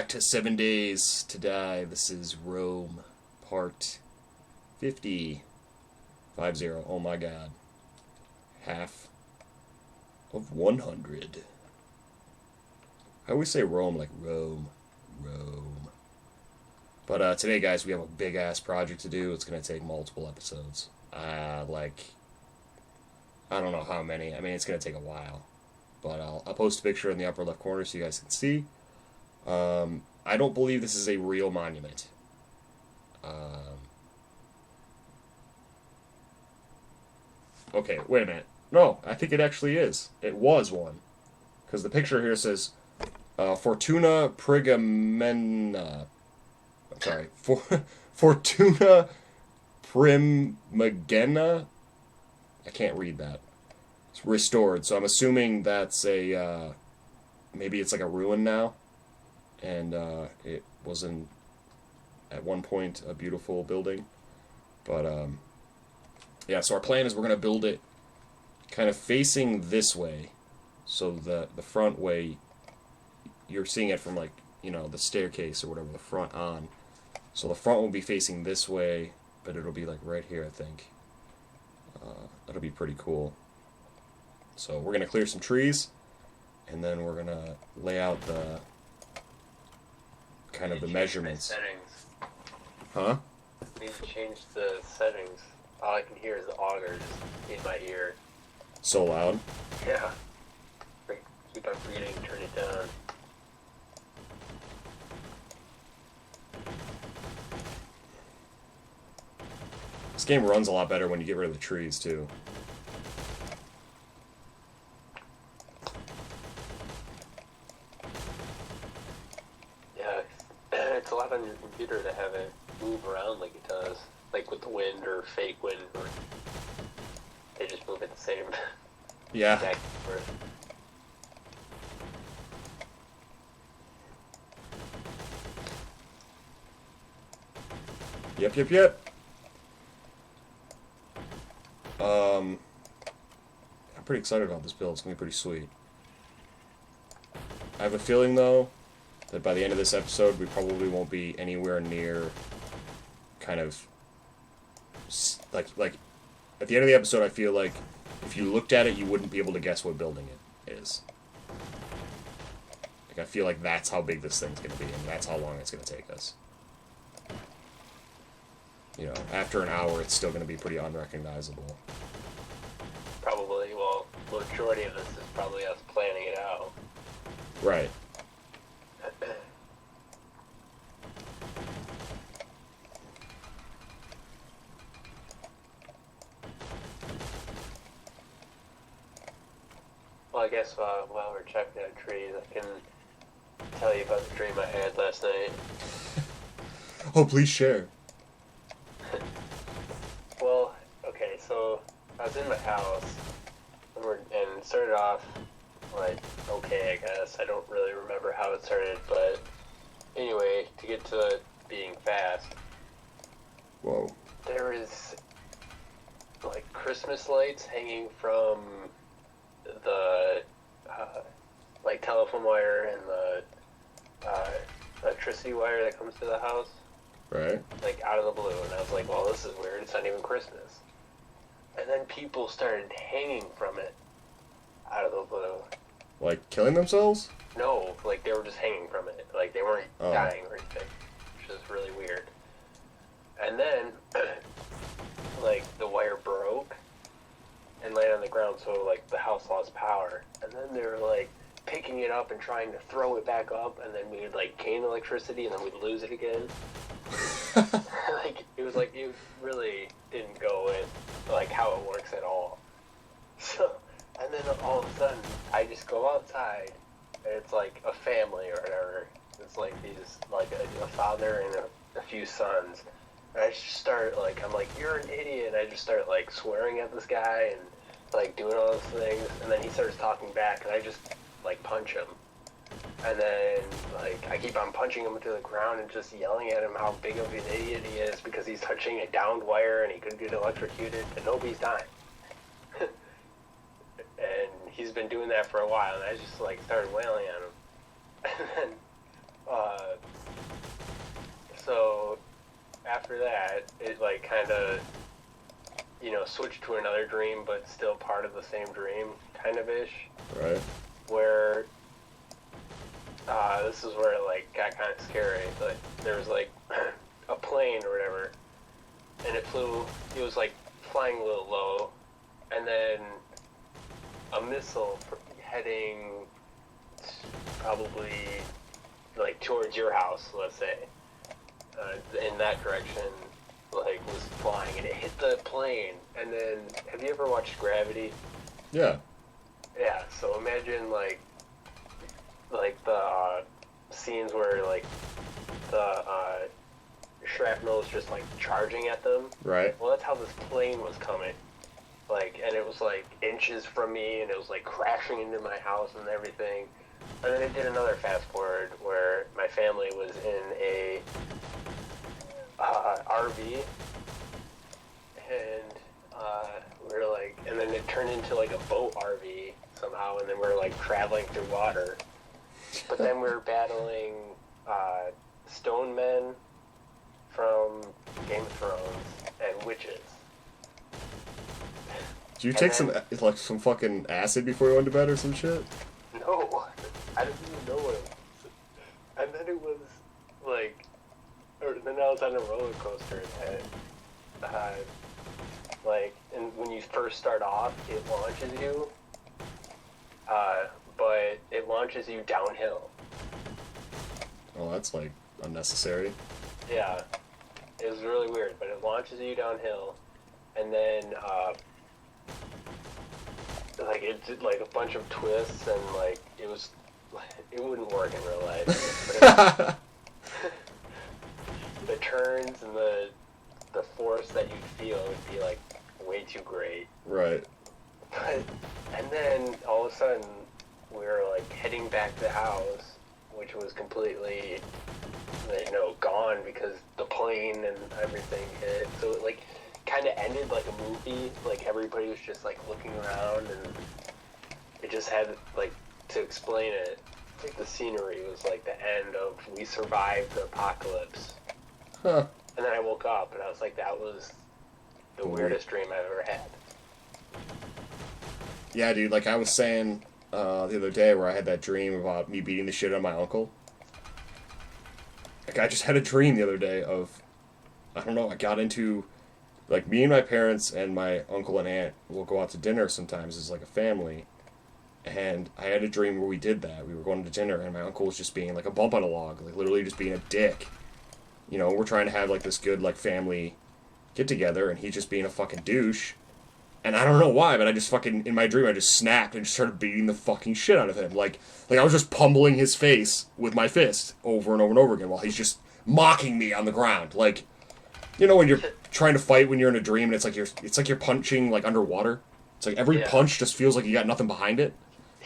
to 7 Days to Die. This is Rome, part 50. 50. Oh my god. Half of 100. I always say Rome like Rome. Rome. But today, guys, we have a big-ass project to do. It's going to take multiple episodes. I don't know how many. I mean, it's going to take a while. But I'll post a picture in the upper left corner so you guys can see. I don't believe this is a real monument. Okay, wait a minute. No, I think it actually is. It was one. Because the picture here says, Fortuna Prigamena. I'm sorry. Fortuna Primagena? I can't read that. It's restored, so I'm assuming that's a, maybe it's like a ruin now. And it was at one point a beautiful building. But, yeah, so our plan is we're going to build it kind of facing this way. So the front way, you're seeing it from, like, you know, the staircase or whatever, the front on. So the front will be facing this way, but it'll be, like, right here, I think. That'll be pretty cool. So we're going to clear some trees, and then we're going to lay out the kind of the measurements. Settings. Huh? Need to change the settings. All I can hear is the augers in my ear. So loud. Yeah. Keep on forgetting to turn it down. This game runs a lot better when you get rid of the trees, too. Yeah, it's a lot on your computer to have it move around like it does. Like with the wind or fake wind, or they just move at the same Yeah. back and forth. Yep. I'm pretty excited about this build. It's going to be pretty sweet. I have a feeling, though, that by the end of this episode, we probably won't be anywhere near kind of, like, at the end of the episode, I feel like if you looked at it, you wouldn't be able to guess what building it is. Like, I feel like that's how big this thing's going to be, and that's how long it's going to take us. You know, after an hour, it's still going to be pretty unrecognizable. Probably, well, the majority of this is probably us planning it out. Right. Well, I guess while we're checking out trees, I can tell you about the dream I had last night. Oh, please share. Well, okay, so I was in my house, and it started off, like, okay, I guess. I don't really remember how it started, but anyway, to get to it being fast, Whoa. there is, like, Christmas lights hanging from the, like, telephone wire and the electricity wire that comes to the house. Right? Like, out of the blue, and I was like, well, this is weird, it's not even Christmas. And then people started hanging from it, out of the blue. Like, killing themselves? No, like, they were just hanging from it. Like, they weren't dying or anything, which is really weird. And then, like, the wire broke and landed on the ground, so, like, the house lost power. And then they were, like, picking it up and trying to throw it back up, and then we'd, like, gain electricity, and then we'd lose it again. Like, it really didn't go with, like, how it works at all. So, and then all of a sudden, I just go outside, and it's, like, a family or whatever. It's, like, these, like, a father and a few sons. And I just start, like, I'm like, you're an idiot, and I just start, like, swearing at this guy and, like, doing all those things, and then he starts talking back, and I just, like, punch him. And then, like, I keep on punching him to the ground and just yelling at him how big of an idiot he is because he's touching a downed wire and he could get electrocuted and nobody's dying. And he's been doing that for a while, and I just, like, started wailing at him. And then, after that, it like kind of, switched to another dream, but still part of the same dream, kind of ish. Right. Where this is where it like got kind of scary. Like there was like a plane or whatever, and it flew. It was like flying a little low, and then a missile heading probably like towards your house, let's say, in that direction, like was flying, and it hit the plane. And then, have you ever watched Gravity? Yeah. Yeah. So imagine like the scenes where like the shrapnel is just like charging at them. Right. Well, that's how this plane was coming. Like, and it was like inches from me, and it was like crashing into my house and everything. And then it did another fast forward where my family was in a RV, and we were like, and then it turned into like a boat RV somehow, and then we were like traveling through water. But then we were battling stone men from Game of Thrones and witches. Did you take some fucking acid before you went to bed or some shit? No, I didn't even know what it was. And then it was like, or then I was on a roller coaster, and like, and when you first start off, it launches you, but it launches you downhill. Oh, that's like unnecessary. Yeah, it was really weird, but it launches you downhill, and then like it did like a bunch of twists, and like it wouldn't work in real life. But the turns and the force that you'd feel would be like way too great. Right. But, and then all of a sudden we were like heading back to the house, which was completely gone because the plane and everything hit. So it like kind of ended like a movie. Like everybody was just like looking around, and it just had like, to explain it, like the scenery was like the end of we survived the apocalypse. Huh. And then I woke up and I was like, that was the weirdest dream I've ever had. Yeah, dude, like I was saying the other day where I had that dream about me beating the shit out of my uncle. Like I just had a dream the other day of, I don't know, I got into, like me and my parents and my uncle and aunt will go out to dinner sometimes as like a family. And I had a dream where we did that. We were going to dinner and my uncle was just being like a bump on a log, like literally just being a dick. You know, we're trying to have like this good like family get together and he's just being a fucking douche. And I don't know why, but I just fucking, in my dream, I just snapped and just started beating the fucking shit out of him. Like I was just pummeling his face with my fist over and over and over again while he's just mocking me on the ground. Like, you know when you're trying to fight when you're in a dream and it's like you're punching like underwater? It's like every punch just feels like you got nothing behind it.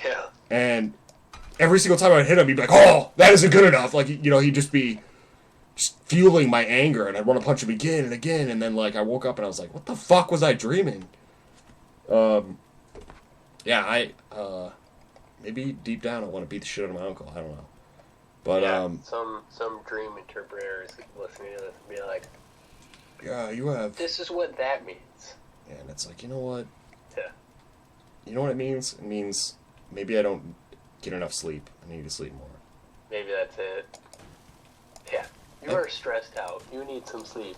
Yeah. And every single time I would hit him, he'd be like, oh, that isn't good enough. Like, you know, he'd just be just fueling my anger and I'd want to punch him again and again. And then like I woke up and I was like, what the fuck was I dreaming? Yeah, maybe deep down I want to beat the shit out of my uncle. I don't know. But, yeah, some dream interpreters listening to this would be like, yeah, you have... this is what that means. Yeah, and it's like, you know what? Yeah. You know what it means? It means maybe I don't get enough sleep. I need to sleep more. Maybe that's it. Yeah. You are stressed out. You need some sleep.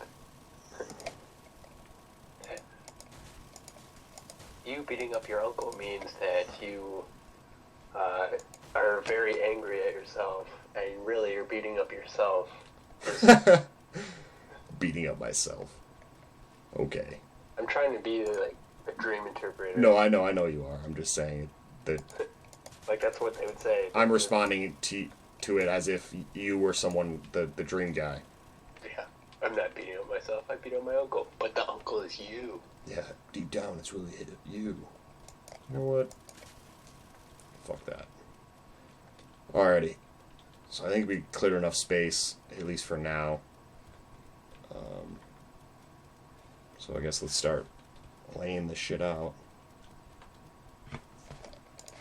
You beating up your uncle means that you are very angry at yourself, and really you're beating up yourself. Beating up myself. Okay. I'm trying to be like a dream interpreter. No, I know you are. I'm just saying that... like that's what they would say. I'm responding to it as if you were someone, the dream guy. Yeah. I'm not beating up myself. I beat up my uncle. But the uncle is you. Yeah, deep down, it's really hit you. You know what? Fuck that. Alrighty. So I think we cleared enough space, at least for now. So I guess let's start laying this shit out.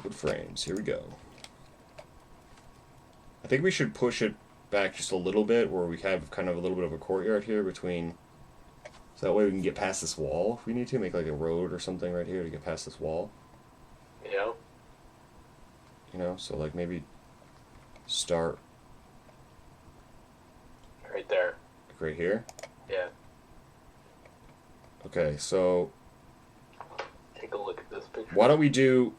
Wood frames, here we go. I think we should push it back just a little bit, where we have kind of a little bit of a courtyard here between. So that way we can get past this wall if we need to. Make like a road or something right here to get past this wall. Yeah. You know, so like maybe start Right there. like right here. Yeah. Okay, so Take a look at this picture. why don't we do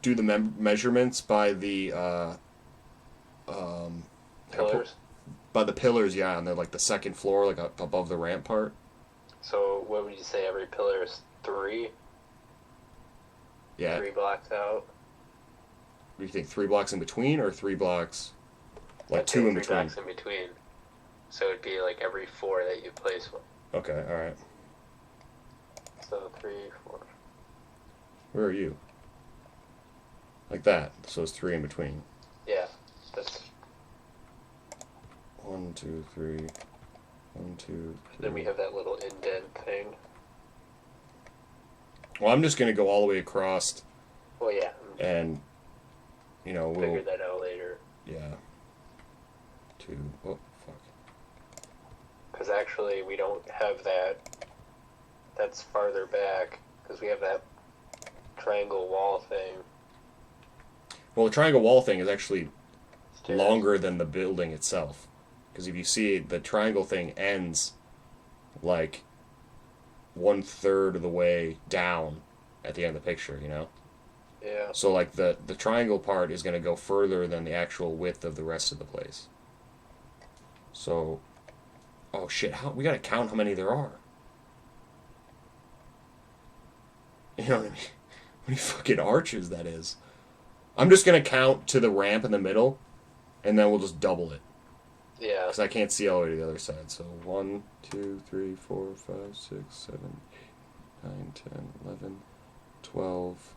the measurements by the Pillars. by the pillars, yeah, on the like the second floor, like up above the ramp part. So what would you say? Every pillar is 3? Yeah. 3 blocks out. Do you think 3 blocks in between or 3 blocks, like I'd say 2 in 3 between? blocks in between. So it'd be like every 4 that you place one. Okay, all right. So 3, 4. Where are you? Like that. So it's 3 in between. Yeah. That's. 1, 2, 3. 1, 2, 3. Then we have that little indent thing. Well, I'm just gonna go all the way across, Well, yeah. and you know we'll Figure that out later. yeah. 2. Oh fuck. Because actually, we don't have that. That's farther back. Because we have that triangle wall thing. Well, the triangle wall thing is actually Stairs. longer than the building itself. Because if you see, the triangle thing ends like 1/3 of the way down at the end of the picture, you know? Yeah. So, like, the triangle part is going to go further than the actual width of the rest of the place. So, oh shit, we got to count how many there are. You know what I mean? How many fucking arches that is. I'm just going to count to the ramp in the middle, and then we'll just double it. Yeah. Because I can't see all the way to the other side. So 1, 2, 3, 4, 5, 6, 7, 8, 9, 10, 11, 12,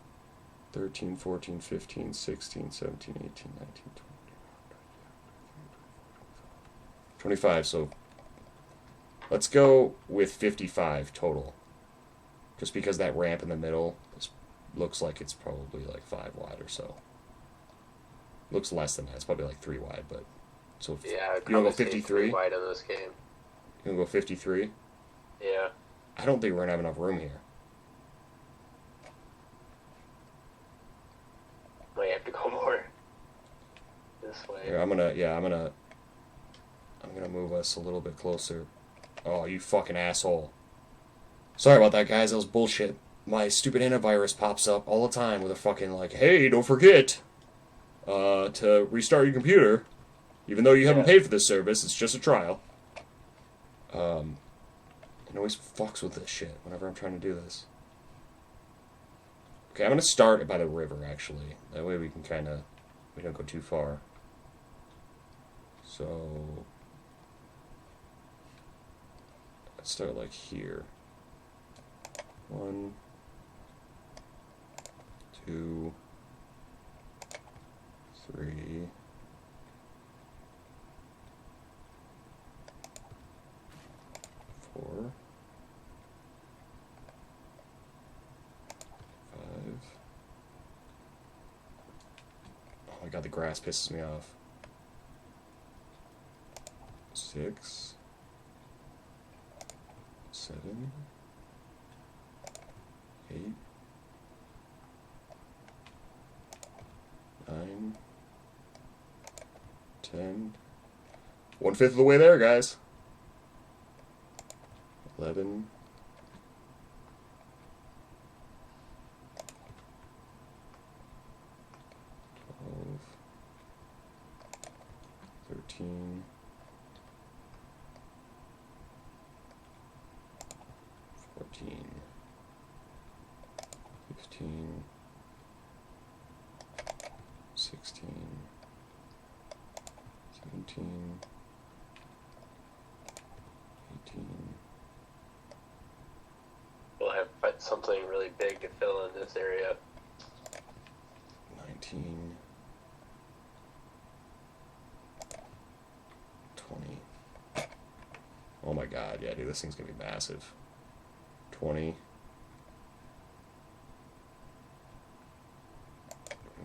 13, 14, 15, 16, 17, 18, 19, 20, 25. So let's go with 55 total. Just because that ramp in the middle looks like it's probably like 5 wide or so. Looks less than that. It's probably like 3 wide, but so Yeah. I'd you wanna go probably say 53? 3 wide on this game. You gonna go 53? Yeah. I don't think we're gonna have enough room here. Might have to go more this way. Here, I'm gonna move us a little bit closer. Oh, you fucking asshole. Sorry about that, guys. That was bullshit. My stupid antivirus pops up all the time with a fucking like, hey, don't forget to restart your computer. Even though you haven't paid for this service, it's just a trial. It always fucks with this shit whenever I'm trying to do this. Okay, I'm gonna start it by the river, actually. That way we can we don't go too far. So, let's start like here. 1, 2, 3. 4, 5. Oh my god, the grass pisses me off. 6, 7, 8, 9, 10. 1/5 of the way there, guys. 11, 12, 13, 14, 15, 16, 17, 18. We'll have something really big to fill in this area. 19, 20. Oh my god, yeah, dude, this thing's gonna be massive. 20,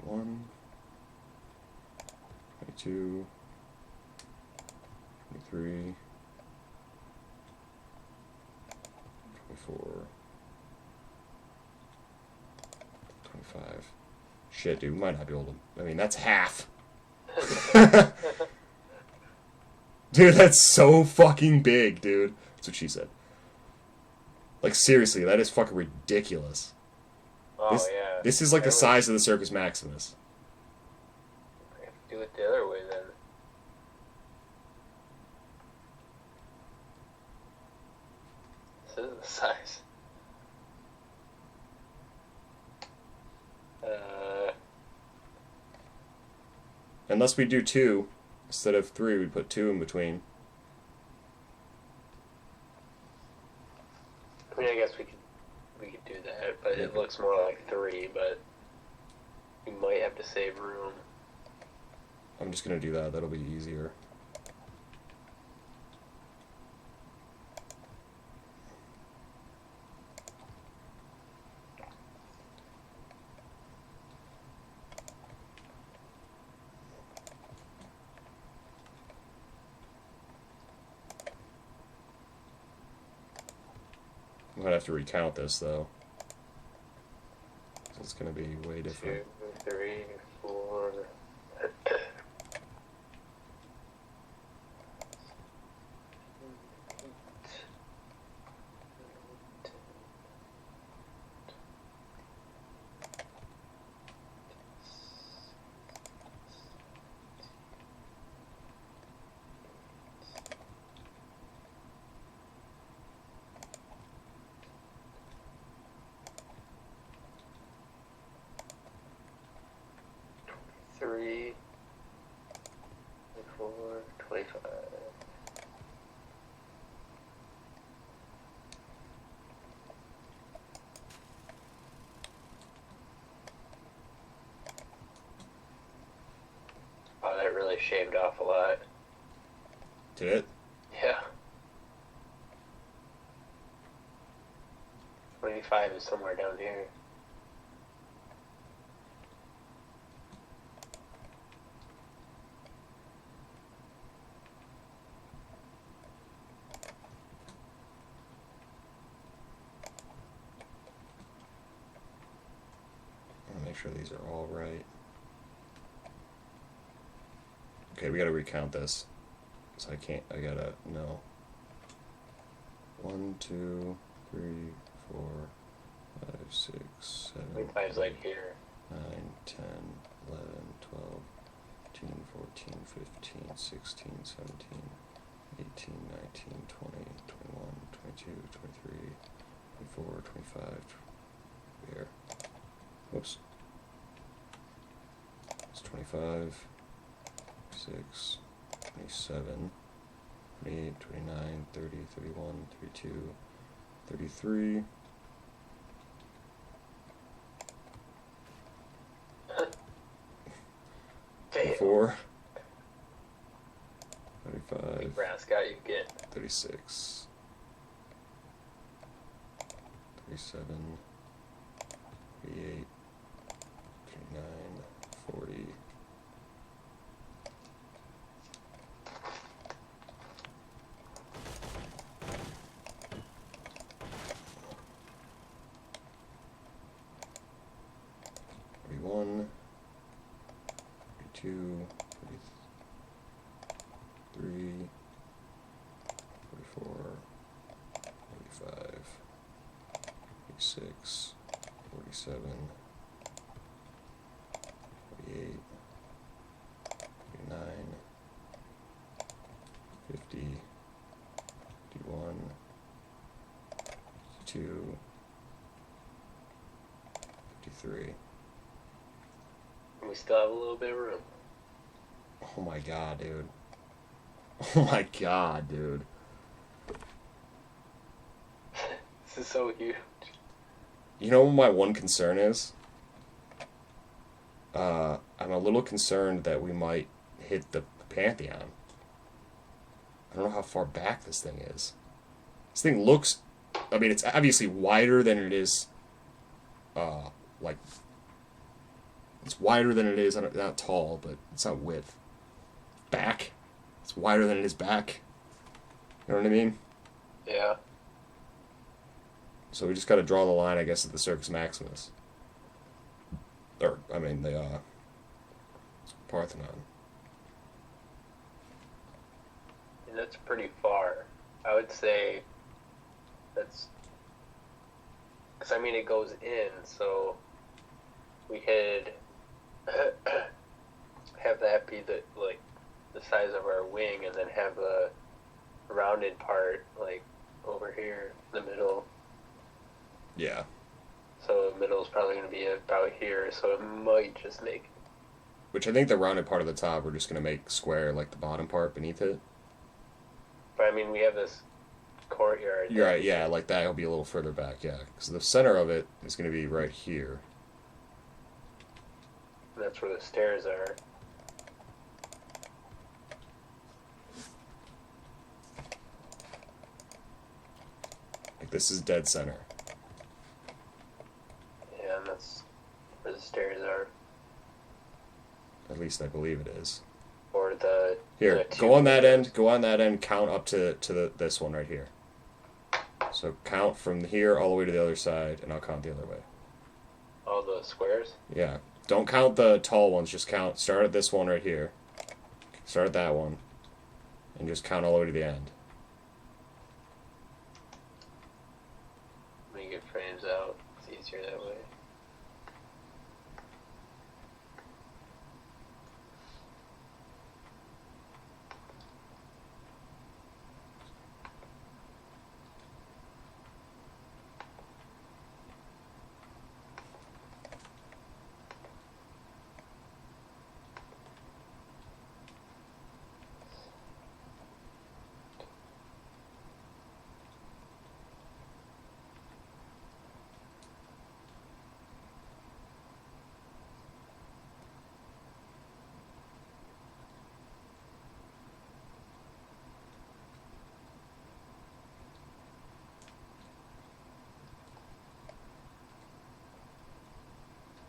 21, 22, 23, 24, 25. Shit, dude, we might not be able to. I mean, that's half. Dude, that's so fucking big, dude. That's what she said. Like, seriously, that is fucking ridiculous. Oh, This, yeah. this is like the size of the Circus Maximus. I have to do it the other way then. This is the size. Unless we do 2 instead of 3, we put 2 in between. I mean, I guess we could do that, but it looks more like 3. But we might have to save room. I'm just gonna do that. That'll be easier. I'm gonna have to recount this though. It's gonna be way different. 2, 3, 4. Three, 4, 25. Oh, that really shaved off a lot. Did it? Yeah. 25 is somewhere down here. Make sure these are all right. Okay, we gotta recount this. So I gotta know. 1, 2, 3, 4, 5, 6, 7, 25's like here. 9, 10, 11, 12, 13, 14, 15, 16, 17, 18, 19, 20, 21, 22, 23, 24, 25. Here. Whoops. It's 25, 6, 27, 28, 29, 30, 31, 32, 33. Damn. 4, Big 35, brass got you again. 36, 37, 38, 39, 40. One, 42, 43, 44, 45, 46, 47, 48, 49, 50, 51, 52, 53. We still have a little bit of room. Oh my god, dude. Oh my god, dude. This is so huge. You know what my one concern is? I'm a little concerned that we might hit the Pantheon. I don't know how far back this thing is. This thing looks... I mean, it's obviously wider than it is... like... It's wider than it is, not tall, but it's not width. Back. It's wider than it is back. You know what I mean? Yeah. So we just got to draw the line, I guess, at the Circus Maximus. Or, I mean, the Parthenon. And that's pretty far. I would say that's... Because, I mean, it goes in, so we could have that be the size of our wing, and then have a rounded part, like, over here in the middle. Yeah. So the middle is probably going to be about here, so it might just make... Which I think the rounded part of the top we're just going to make square, like the bottom part beneath it. But, I mean, we have this courtyard. You're right, yeah, like that will be a little further back, yeah. Because the center of it is going to be right here. And that's where the stairs are. Like this is dead center. Yeah, and that's where the stairs are. At least I believe it is. Or the... Here, the go on that end, count up to this one right here. So count from here all the way to the other side, and I'll count the other way. All the squares? Yeah. Don't count the tall ones, just start at this one right here. Start at that one. And just count all the way to the end. Let me get frames out. It's easier that way.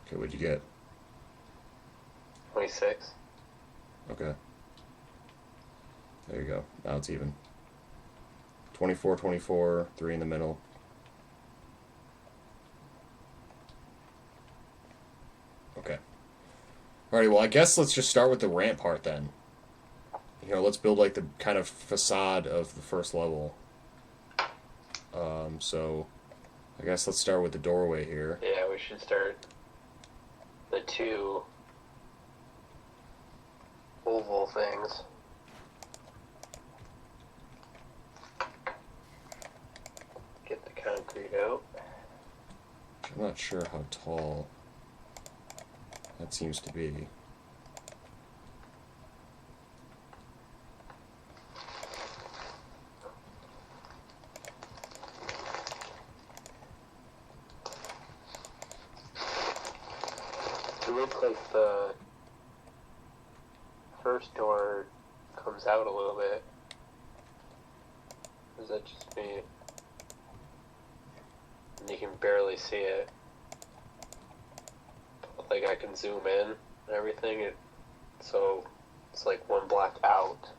Okay, what'd you get? 26. Okay. There you go. Now it's even. 24, 24, 3 in the middle. Okay. Alrighty, well, I guess let's just start with the ramp part then. You know, let's build like the kind of facade of the first level. So I guess let's start with the doorway here. Yeah, we should start the two oval things. Get the concrete out. I'm not sure how tall that seems to be. It looks like the first door comes out a little bit. Is that just me? And you can barely see it. Like I can zoom in and everything, so it's like one block out.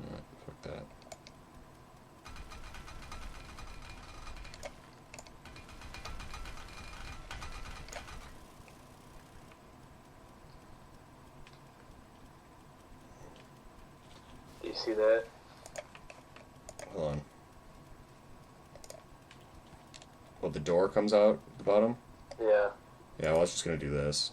Alright, fuck that. Do you see that? Hold on. Well, the door comes out at the bottom? Yeah. Yeah, well, I was just gonna do this.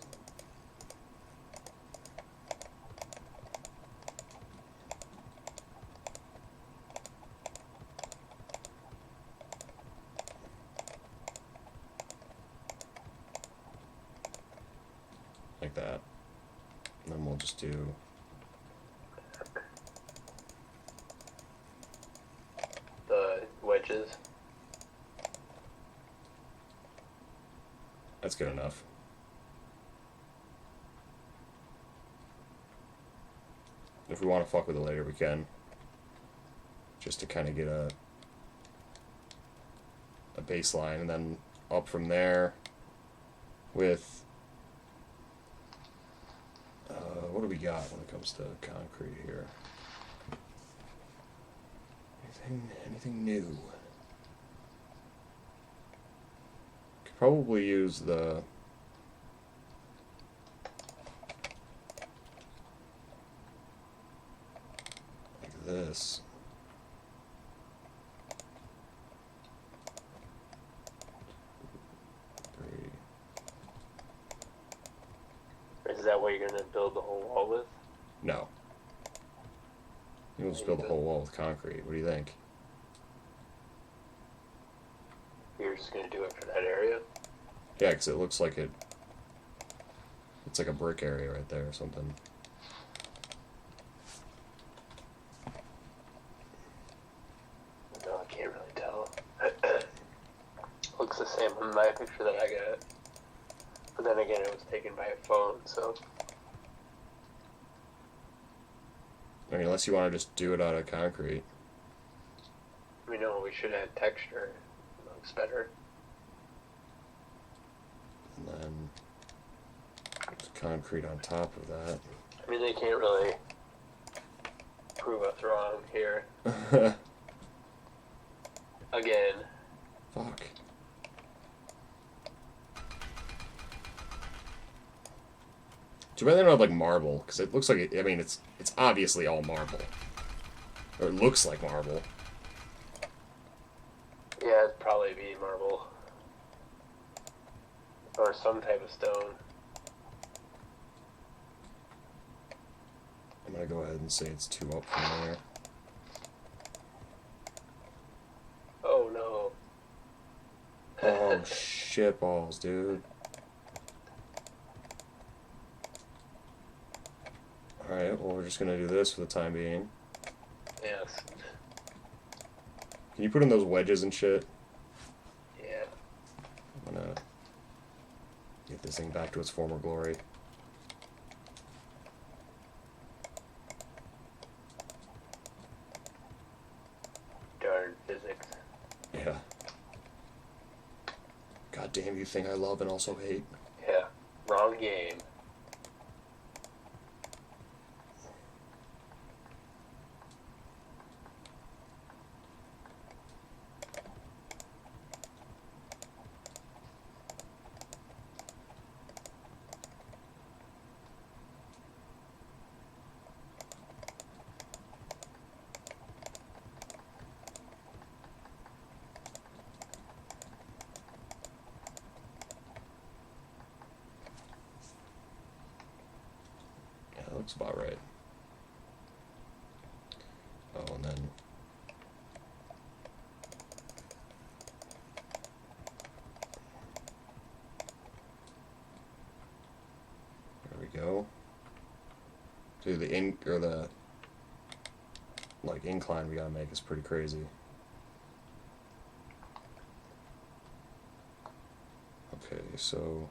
Like that. And then we'll just do... The wedges. That's good enough. If we want to fuck with it later, we can. Just to kind of get a baseline, and then up from there with... what do we got when it comes to concrete here? Anything new? Could probably use the... like this. Three. Is that what you're gonna build the whole wall with? No. You will just build the whole wall with concrete. What do you think? You're just gonna do it for that area? Yeah, because it looks like it... it's like a brick area right there or something. No, I can't really tell. Looks the same on my picture that I got. But then again, it was taken by a phone, so... I mean, unless you want to just do it out of concrete. We know we should add texture. It looks better. And then just concrete on top of that. I mean, they can't really prove us wrong here. Again. Fuck. Too bad they don't have like marble, because it looks like it, I mean, it's obviously all marble, or it looks like marble. Yeah, it'd probably be marble. Or some type of stone. I'm gonna go ahead and say it's 2 up from there. Oh no. Oh shit balls, dude. Alright, well we're just gonna do this for the time being. Yes. Can you put in those wedges and shit? Yeah. I'm gonna get this thing back to its former glory. Darn physics. Yeah. God damn, you think I love and also hate. Yeah. Wrong game. Yeah, that looks about right. Oh, and then... there we go. Dude, the like incline we gotta make is pretty crazy. Okay, so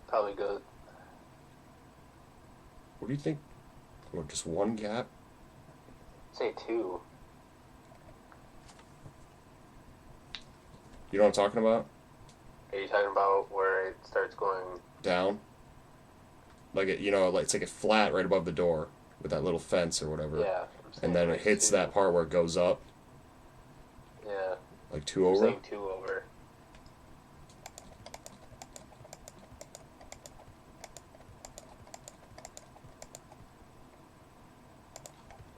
Probably good. what do you think? Or just one gap? Say 2. You know what I'm talking about? Are you talking about where it starts going? Down. Like it, you know, like it's like a flat right above the door with that little fence or whatever. Yeah. I'm saying And then like it hits 2. that part where it goes up, Yeah. like 2 I'm over. saying 2 over.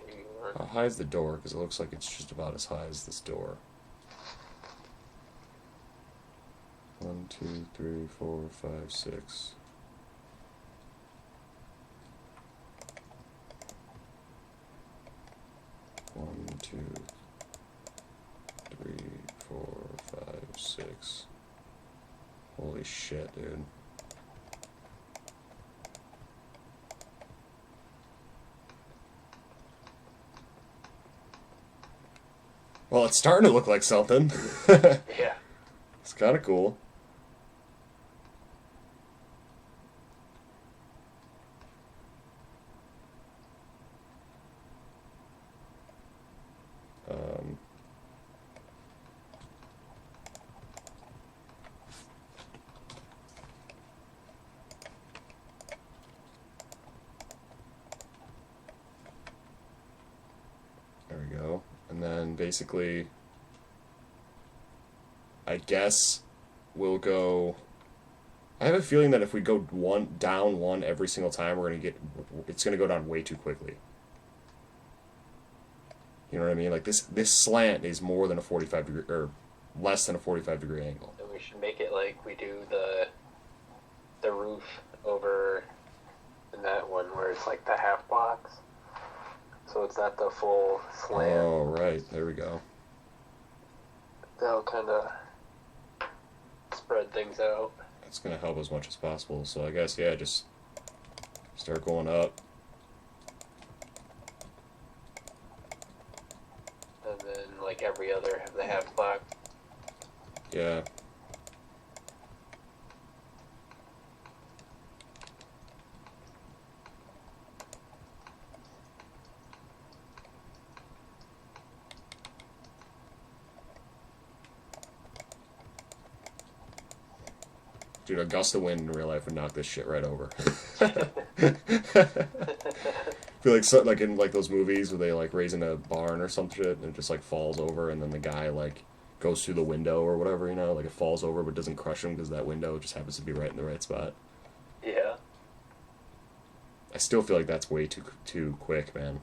Maybe 1. How high is the door? Because it looks like it's just about as high as this door. 1, 2, 3, 4, 5, 6. One, 2, 3, 4, 5, 6. Holy shit, dude. Well, it's starting to look like something. Yeah. It's kind of cool. There we go. And then then basically, I guess we'll go. I have a feeling that if we go down one every single time, it's gonna go down way too quickly. You know what I mean? Like this slant is more than a 45 degree, or less than a 45-degree angle. And we should make it like we do the roof over in that one where it's like the half box. So it's not the full slant. Oh, right. There we go. That'll kind of spread things out. That's going to help as much as possible. So I guess, yeah, just start going up. And then, like every other, have the half box. Yeah. Dude, a gust of wind in real life would knock this shit right over. I feel like like in like those movies where they like raising a barn or some shit and it just like falls over and then the guy like goes through the window or whatever, you know, like it falls over but doesn't crush him because that window just happens to be right in the right spot. Yeah. I still feel like that's way too quick, man.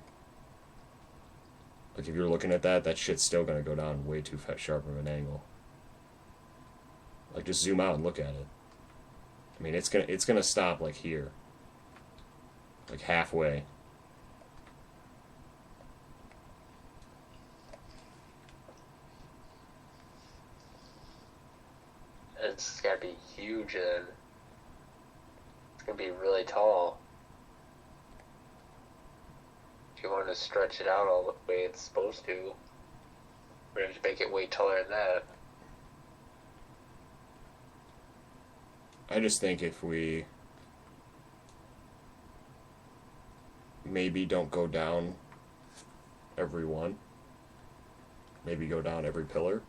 Like if you're looking at that shit's still gonna go down way too sharp of an angle. Like just zoom out and look at it. I mean, it's gonna stop like here, like halfway. It's gotta be huge and it's gonna be really tall. If you want to stretch it out all the way it's supposed to, we're gonna have to make it way taller than that. I just think if we maybe don't go down every one, maybe go down every pillar.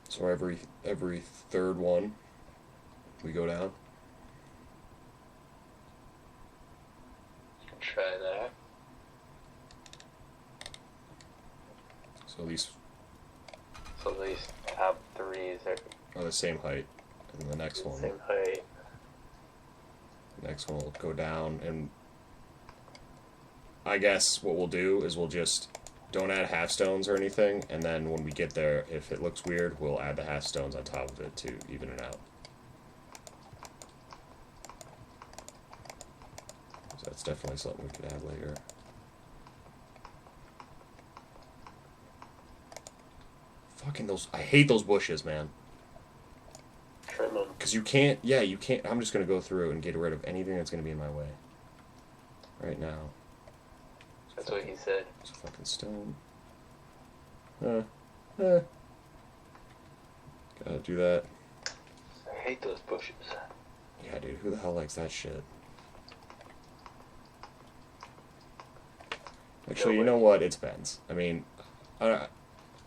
So every third one we go down. Try that. So at least So these top threes are the same height. And the next the one. same height. Next one will go down, and I guess what we'll do is we'll just don't add half stones or anything, and then when we get there, if it looks weird, we'll add the half stones on top of it to even it out. So that's definitely something we can add later. Fucking those, I hate those bushes, man. Trim them. Because you can't, I'm just going to go through and get rid of anything that's going to be in my way. Right now. That's what he said. It's a fucking stone. Gotta do that. I hate those bushes. Yeah, dude, who the hell likes that shit? Actually, you know what? It depends. I mean, I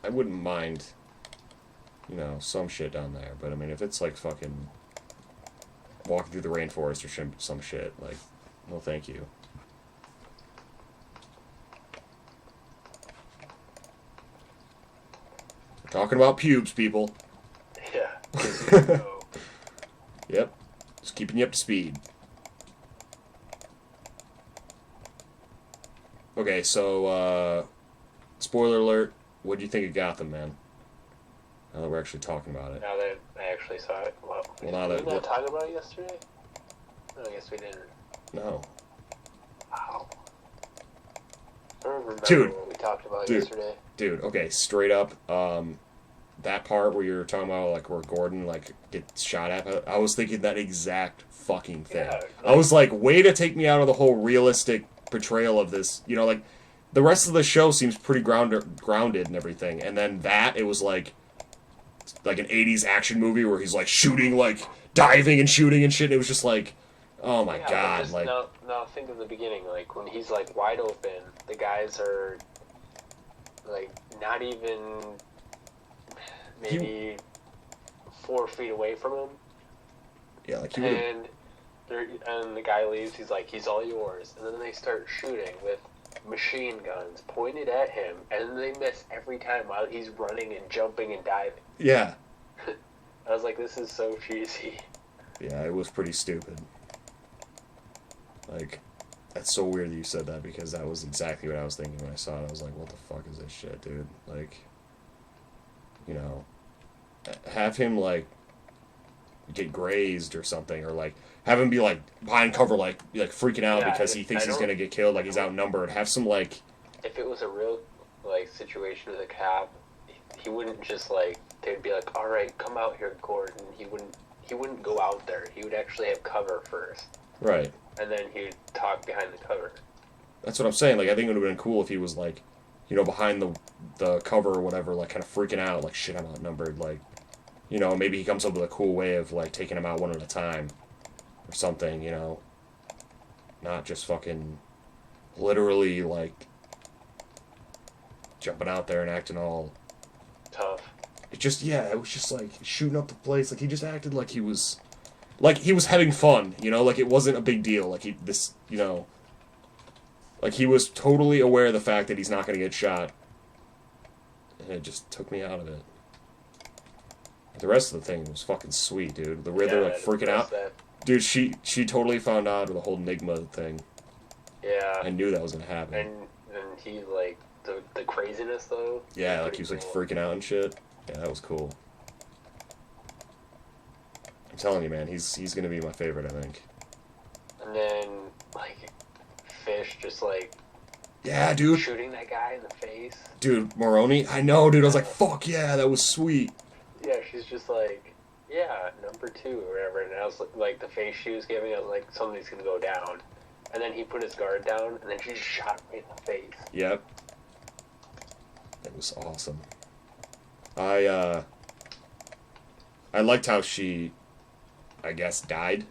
wouldn't mind, you know, some shit down there. But, I mean, if it's, like, fucking walking through the rainforest or some shit, like, no thank you. We're talking about pubes, people. Yeah. Yep. Just keeping you up to speed. Okay, so, spoiler alert. What do you think of Gotham, man? Now that we're actually talking about it. Now that I actually saw it, well, Now did that we not talk about it yesterday? No, I guess we didn't. No. Wow. I don't remember Dude. what we talked about Dude. yesterday. Dude, okay, straight up, that part where you're talking about, like, where Gordon, like, gets shot at, I was thinking that exact fucking thing. Yeah, I was like, way to take me out of the whole realistic portrayal of this, you know, like, the rest of the show seems pretty grounded and everything, and then it was like an 80s action movie where he's, like, shooting, like, diving and shooting and shit, and it was just like, oh my Yeah, god, just like... now think of the beginning, like, when he's, like, wide open, the guys are, like, not even maybe 4 feet away from him, Yeah, like, he would've... and the guy leaves, he's like, he's all yours, and then they start shooting with machine guns pointed at him, and they miss every time while he's running and jumping and diving. Yeah. I was like, this is so cheesy. Yeah, it was pretty stupid. Like, that's so weird that you said that, because that was exactly what I was thinking when I saw it. I was like, what the fuck is this shit, dude? Like, you know, have him, like, get grazed or something, or, like, have him be, like, behind cover, like freaking out because he thinks he's gonna get killed, like he's outnumbered. Have some, like... If it was a real, like, situation with a cop, he wouldn't just, like, they'd be like, alright, come out here, Gordon. He wouldn't go out there. He would actually have cover first. Right. And then he would talk behind the cover. That's what I'm saying. Like, I think it would have been cool if he was, like, you know, behind the cover or whatever, like, kind of freaking out, like, shit, I'm outnumbered, like, you know, maybe he comes up with a cool way of, like, taking him out one at a time or something, you know, not just fucking literally, like, jumping out there and acting all tough. It just, yeah, it was just, like, shooting up the place, like, he just acted like he was having fun, you know, like, it wasn't a big deal, like, you know, like, he was totally aware of the fact that he's not going to get shot, and it just took me out of it. The rest of the thing was fucking sweet, dude. The Riddler, like, freaking out. Dude, she totally found out the whole Enigma thing. Yeah. I knew that was going to happen. And he, like, the craziness, though. Yeah, like, he was, like, freaking out and shit. Yeah, that was cool. I'm telling you, man, he's going to be my favorite, I think. And then, like, Fish just, like... Yeah, dude. Shooting that guy in the face. Dude, Maroni? I know, dude. I was like, fuck yeah, that was sweet. Yeah, she's just like, yeah, number 2 or whatever. And I was like, the face she was giving, I was like, something's gonna go down. And then he put his guard down, and then she just shot me in the face. Yep. It was awesome. I liked how she, I guess, died.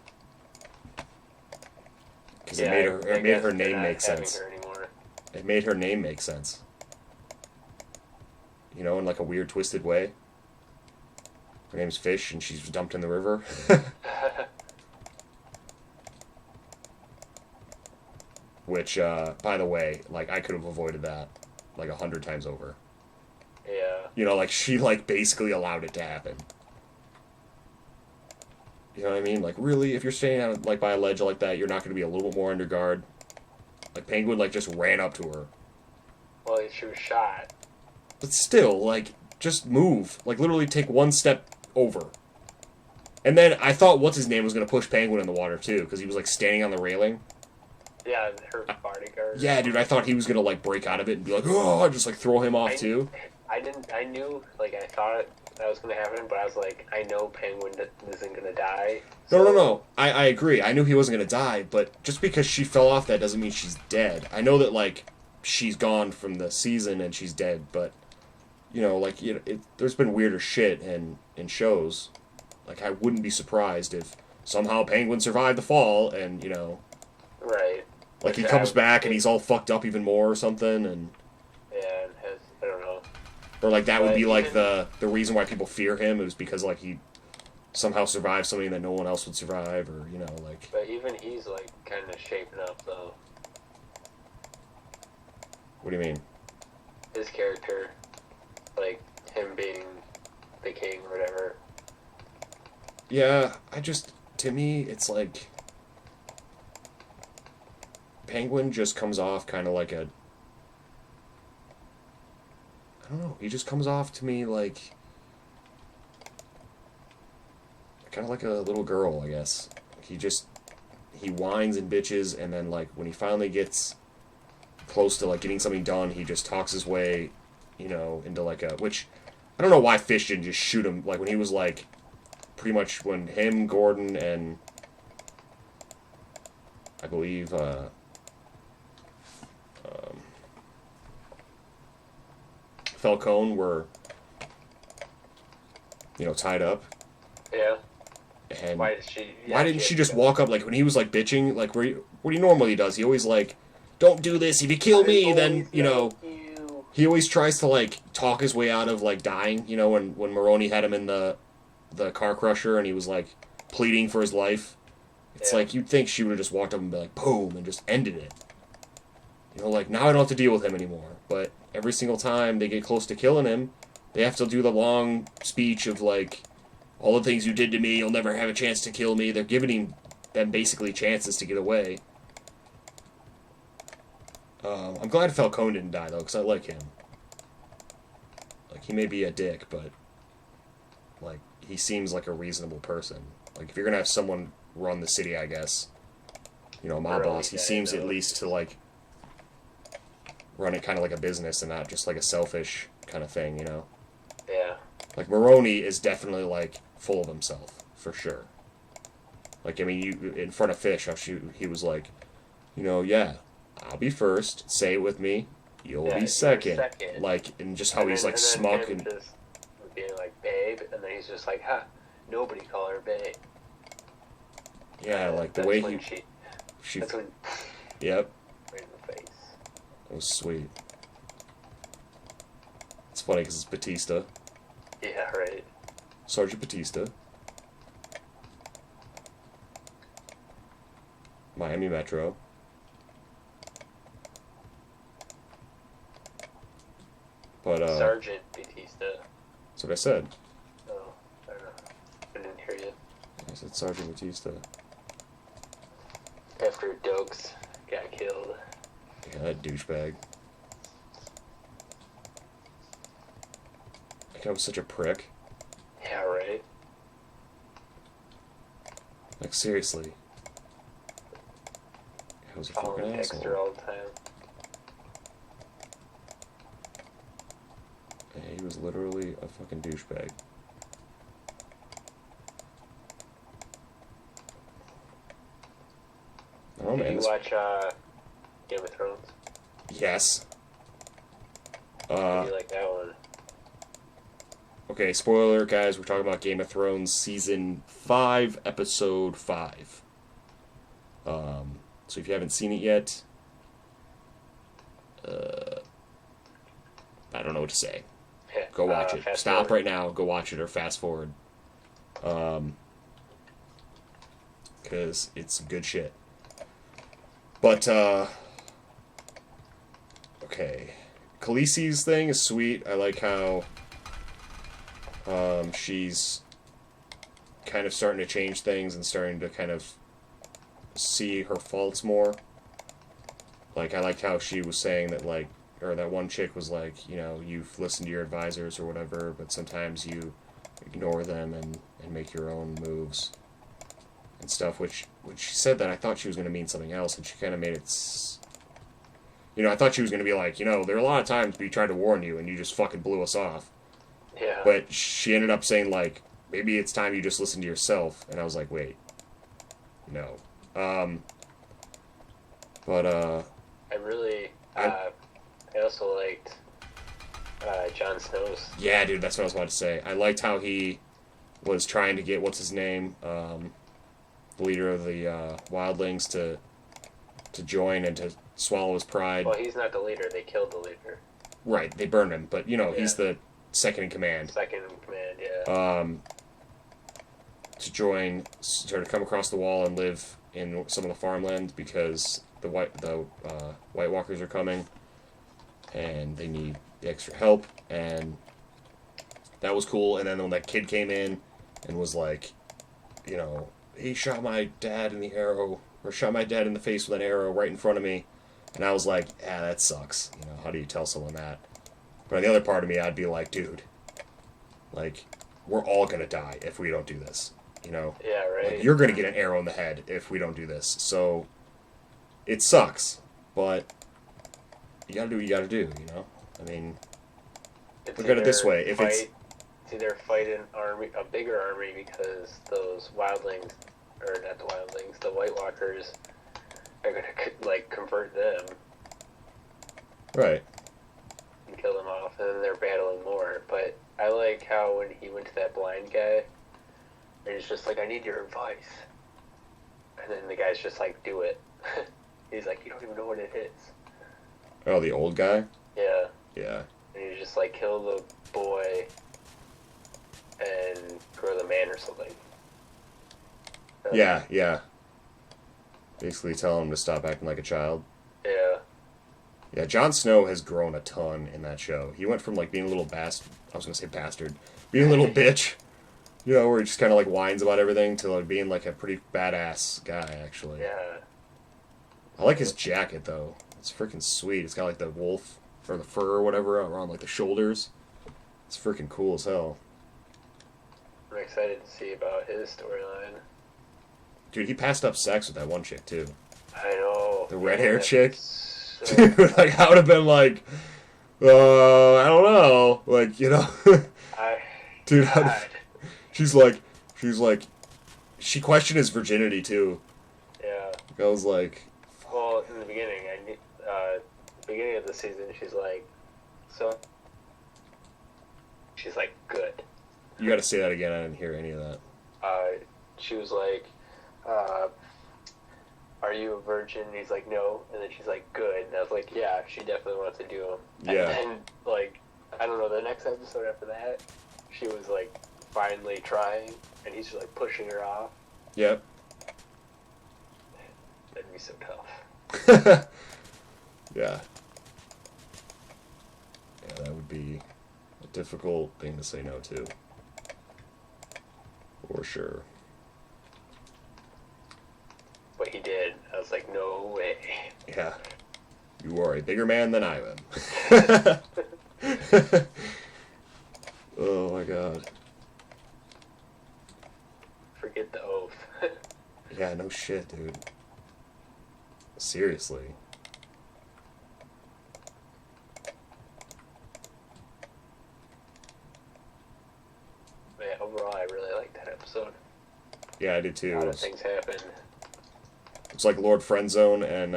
Because it made her name make sense. It made her name make sense. You know, in like a weird, twisted way. Her name's Fish, and she's dumped in the river. Which, by the way, like, I could have avoided that, like, 100 times over. Yeah. You know, like, she, like, basically allowed it to happen. You know what I mean? Like, really, if you're standing on, like, by a ledge like that, you're not going to be a little bit more under guard. Like, Penguin, like, just ran up to her. Well, she was shot. But still, like, just move. Like, literally take one step over. And then I thought what's-his-name was going to push Penguin in the water, too, because he was, like, standing on the railing. Yeah, her bodyguard. Yeah, dude, I thought he was going to, like, break out of it and be like, oh, just, like, throw him off, too. I knew, like, I thought that was going to happen, but I was like, I know Penguin isn't going to die. So. No. I agree. I knew he wasn't going to die, but just because she fell off that doesn't mean she's dead. I know that, like, she's gone from the season and she's dead, but, you know, like, you know, there's been weirder shit in shows. Like, I wouldn't be surprised if somehow Penguin survived the fall and, you know... Right. Like, he comes back and he's all fucked up even more or something, and... Yeah, and has... I don't know. Or, like, that would be, like, the reason why people fear him. It was because, like, he somehow survived something that no one else would survive, or, you know, like... But even he's, like, kind of shaping up, though. What do you mean? His character. Like, him being the king or whatever. Yeah, to me, it's like... Penguin just comes off kind of like a... I don't know, he just comes off to me like... Kind of like a little girl, I guess. He whines and bitches, and then, like, when he finally gets close to, like, getting something done, he just talks his way, you know, into, like, a... Which, I don't know why Fish didn't just shoot him, like, when he was, like... Pretty much when him, Gordon, and... I believe, Falcone were, you know, tied up. Yeah. And why did she? Yeah, why didn't she just walk up, like, when he was, like, bitching, like, what he normally does? He always, like, don't do this. If you kill me, then, you know... He always tries to, like, talk his way out of, like, dying. You know, when Maroni had him in the car crusher and he was, like, pleading for his life. It's like, you'd think she would have just walked up and be like, boom, and just ended it. you know, like, now I don't have to deal with him anymore. But every single time they get close to killing him, they have to do the long speech of, like, all the things you did to me, you'll never have a chance to kill me. They're giving them basically chances to get away. I'm glad Falcone didn't die, though, because I like him. Like, he may be a dick, but, like, he seems like a reasonable person. Like, if you're going to have someone run the city, I guess, you know, mob boss, he seems at least to, like, run it kind of like a business and not just, like, a selfish kind of thing, you know? Yeah. Like, Maroni is definitely, like, full of himself, for sure. Like, I mean, you in front of Fish, he was like, you know, yeah, I'll be first, say it with me, you'll be second. Like, and just how he's, like, smug and... just being like, babe, and then he's just like, huh, nobody call her babe. Yeah, like, the way he... That's when... Yep. Right in the face. It was sweet. It's funny because it's Batista. Yeah, right. Sergeant Batista. Miami Metro. But, Sergeant Batista. That's what I said. Oh, I don't know. I didn't hear you. I said Sergeant Batista. After Dokes got killed. Yeah, that douchebag. That guy was such a prick. Yeah, right. Like, seriously. That was a fucking Dexter asshole. all the time. Yeah, he was literally a fucking douchebag. Oh, man. Did you watch Game of Thrones? Yes. How do you like that one? Okay, spoiler alert, guys. We're talking about Game of Thrones Season 5, Episode 5. So if you haven't seen it yet, I don't know what to say. Yeah, Go watch it. Stop forward. right now, go watch it, or fast forward. Because it's some good shit. But, okay. Khaleesi's thing is sweet. I like how she's kind of starting to change things and starting to kind of see her faults more. Like, I liked how she was saying that, like, or that one chick was like, you know, you've listened to your advisors or whatever, but sometimes you ignore them and make your own moves and stuff, which when she said that, I thought she was going to mean something else, and she kind of made it... You know, I thought she was going to be like, you know, there are a lot of times we tried to warn you and you just fucking blew us off. Yeah. But she ended up saying, like, maybe it's time you just listen to yourself. And I was like, wait. No. I really... I also liked Jon Snow's... Yeah, dude, that's what I was about to say. I liked how he was trying to get, what's his name? The leader of the Wildlings to join and to swallow his pride. Well, he's not the leader. They killed the leader. Right, they burned him. But, you know, Yeah. he's the second in command. Second in command, yeah. To join, sort of come across the wall and live in some of the farmland because the White Walkers are coming and they need the extra help, and that was cool. And then when that kid came in and was like, you know, he shot my dad in the arrow, or shot my dad in the face with an arrow right in front of me, and I was like, ah, that sucks. You know, how do you tell someone that? But on the other part of me, I'd be like, dude, like, we're all gonna die if we don't do this. You know? Yeah, right. Like, you're gonna get an arrow in the head if we don't do this. So, it sucks, but you gotta do what you gotta do, you know? I mean, look at it this way. If it's either fight an army, a bigger army, because those wildlings, or not the wildlings, the White Walkers are gonna like convert them right. and kill them off, and then they're battling more. But I like how when he went to that blind guy, and he's just like, "I need your advice," and then the guy's just like, "Do it." He's like, "You don't even know what it is." Oh, the old guy? Yeah. Yeah. And you just like kill the boy and grow the man or something. Yeah, yeah. Basically tell him to stop acting like a child. Yeah. Yeah, Jon Snow has grown a ton in that show. He went from like being a little I was gonna say bastard, being a little bitch, you know, where he just kind of like whines about everything, to like being like a pretty badass guy. Actually, Yeah. I like his jacket though. It's freaking sweet. It's got like the wolf or the fur or whatever around like the shoulders. It's freaking cool as hell. I'm excited to see about his storyline. Dude, he passed up sex with that one chick too. I know. The red hair that's chick? so- Dude, like I would have been like, I don't know, like you know, I, dude. God. She's like, she questioned his virginity too. Yeah. I was like, Well, in the beginning, beginning of the season, she's like, so. She's like, good. you got to say that again. I didn't hear any of that. She was like, are you a virgin? And he's like, no. And then she's like, good. And I was like, yeah, she definitely wants to do him. Yeah. And then, like, I don't know, the next episode after that, she was like, finally trying, and he's just like pushing her off. Yep. That'd be so tough. Yeah. Yeah, that would be a difficult thing to say no to. For sure. But he did. I was like, no way. Yeah. You are a bigger man than I am. Oh my god. Forget the oath. Yeah, no shit, dude. Seriously. But yeah, overall, I really liked that episode. Yeah, I did too. A lot of things happened. It's like Lord Friendzone and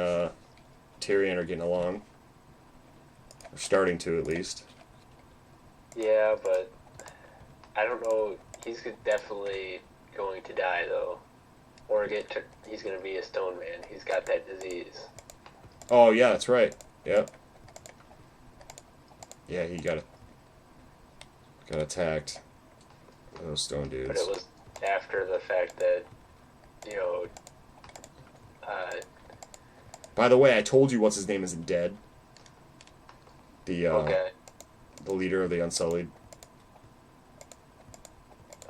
Tyrion are getting along. Or starting to, at least. Yeah, but I don't know. He's definitely going to die, though. Or he's going to be a stone man. He's got that disease. Oh, yeah, that's right. Yep. Yeah, he got attacked. Those stone dudes. But it was after the fact that, you know, By the way, I told you what's his name isn't dead. The okay. the leader of the Unsullied.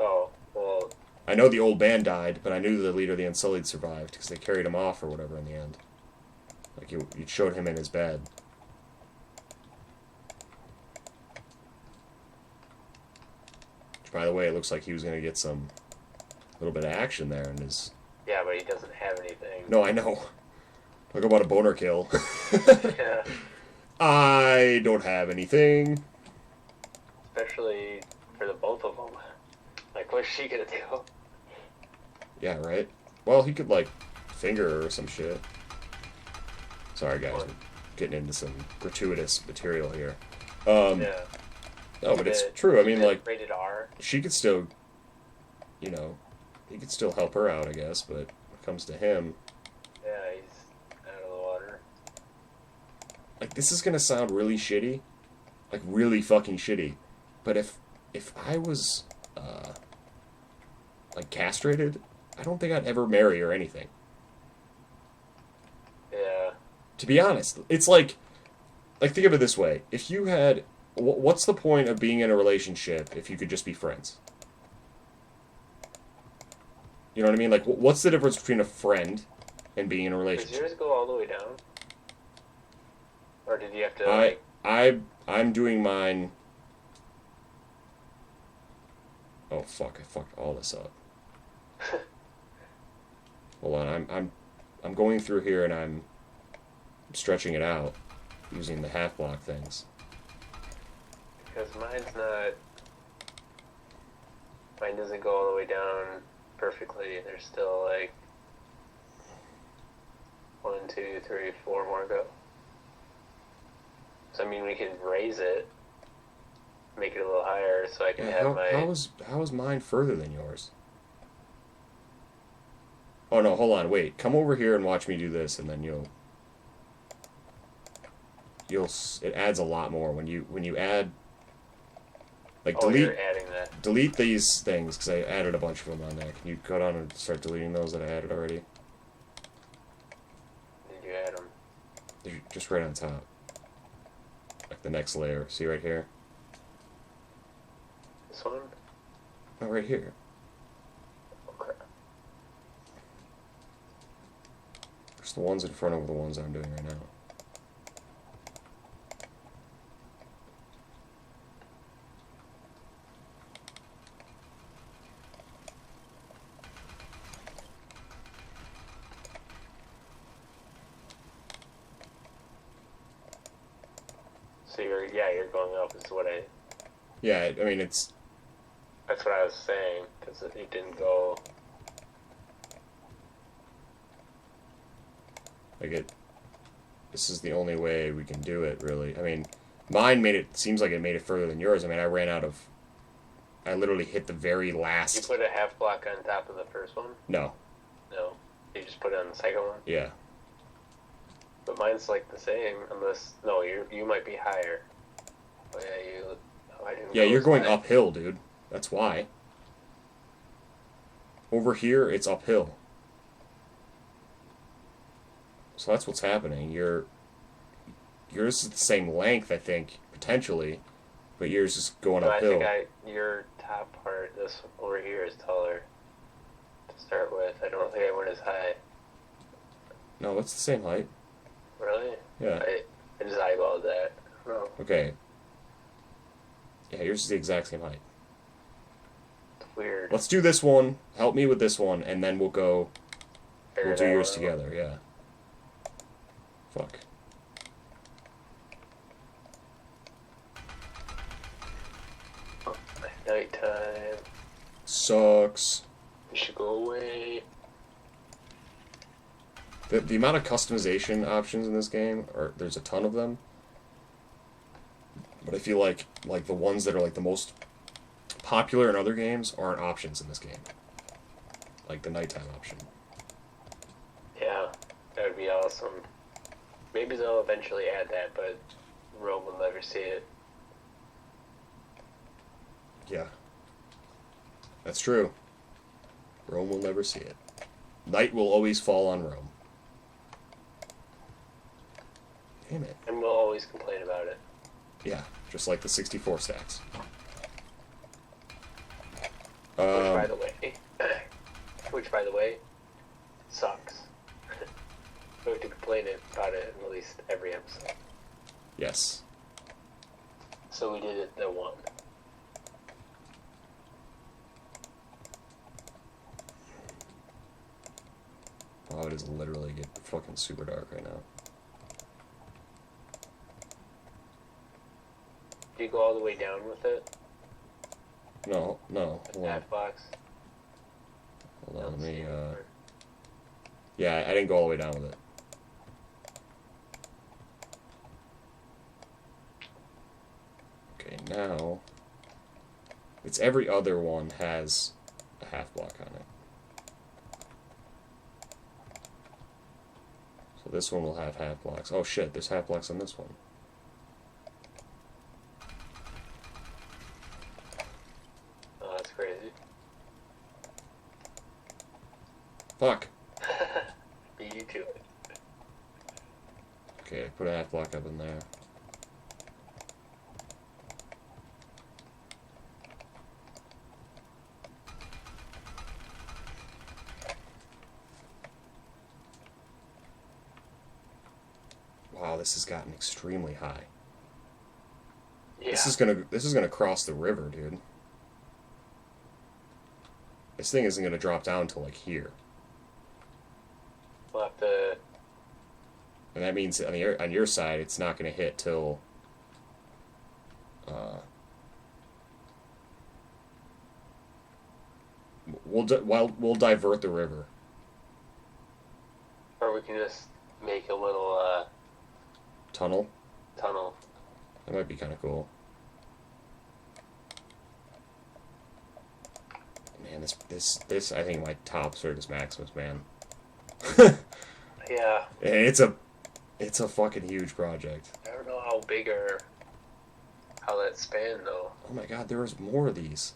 Oh, well, I know the old man died, but I knew the leader of the Unsullied survived because they carried him off or whatever in the end. Like you showed him in his bed. Which, by the way, it looks like he was going to get some little bit of action there in his. yeah, but he doesn't have anything. No, I know. Talk about a boner kill. Yeah. I don't have anything. Especially for the both of them. Like, what's she gonna do? Yeah, right? Well, he could, like, finger her or some shit. Sorry, guys. What? We're getting into some gratuitous material here. Yeah. No, but it's Keep it- true. I keep mean, it like, rated R. she could still, you know, he could still help her out, I guess, but when it comes to him, Yeah, he's out of the water. like, this is gonna sound really shitty. Like, really fucking shitty. But if I was, like, castrated, I don't think I'd ever marry or anything. Yeah. To be honest, it's like think of it this way: if you had, what's the point of being in a relationship if you could just be friends? You know what I mean? Like, what's the difference between a friend and being in a Does relationship? yours go all the way down? Or did you have to, I'm doing mine. Oh fuck! I fucked all this up. Hold on, I'm going through here and I'm stretching it out using the half block things. because mine doesn't go all the way down perfectly. There's still like 1, 2, 3, 4 more go. So I mean, we can raise it, make it a little higher, so I can Yeah, have my. how is mine further than yours? Oh no, hold on, wait. Come over here and watch me do this, and then it adds a lot more when you add. Like Oh, delete you're adding that. delete these things because I added a bunch of them on there. Can you go down and start deleting those that I added already? Did you add them? They're just right on top. the next layer. See right here? This one? Oh, right here. Okay. Just the ones in front of the ones I'm doing right now. So you're going up is what Yeah, I mean, it's... that's what I was saying, because it didn't go. Like it... This is the only way we can do it, really. I mean, mine made it... Seems like it made it further than yours. I mean, I ran out of... I literally hit the very You last... put a half block on top of the first one? No. No. You just put it on the second one? Yeah. But mine's like the same, unless no, you might be higher. Oh yeah, you. Oh, I didn't. Yeah, go you're as going high. uphill, dude. That's why. Over here, it's uphill. So that's what's happening. Yours is the same length, I think, potentially, but yours is going No, uphill. I think your top part, this over here, is taller. To start with, I don't think I went as high. No, it's the same height. Really? Yeah. I just eyeballed that. No, Okay. Yeah, yours is the exact same height. it's weird. Let's do this one. Help me with this one, and then we'll go. Figure We'll do that yours out. together. Yeah. Fuck. Nighttime. Sucks. We should go away. The amount of customization options in this game, there's a ton of them. But I feel like the ones that are like the most popular in other games aren't options in this game. Like the nighttime option. Yeah, that would be awesome. Maybe they'll eventually add that, but Rome will never see it. Yeah. That's true. Rome will never see it. Night will always fall on Rome. Damn it. And we'll always complain about it. Yeah, just like the 64 stacks. Which, by the way, sucks. We have to complain about it in at least every episode. Yes. So we did it the one. Wow, it is literally get fucking super dark right now. Do you go all the way down with it? No. With Hold on. that box? Hold on, let me, Or- Yeah, I didn't go all the way down with it. Okay, now... It's every other one has a half block on it. So this one will have half blocks. Oh shit, there's half blocks on this one. Oh, that's crazy. Fuck! Beat you to it. Okay, put a half block up in there. Wow, this has gotten extremely high. Yeah. This is gonna cross the river, dude. This thing isn't gonna drop down till like here, We'll have to. and that means on your side, it's not gonna hit till. We'll divert the river. Or we can just make a little Tunnel. tunnel. That might be kind of cool. Man, this I think my top Circus Maximus, man. Yeah. It's a fucking huge project. I don't know how big or how that span though. Oh my god, there was more of these.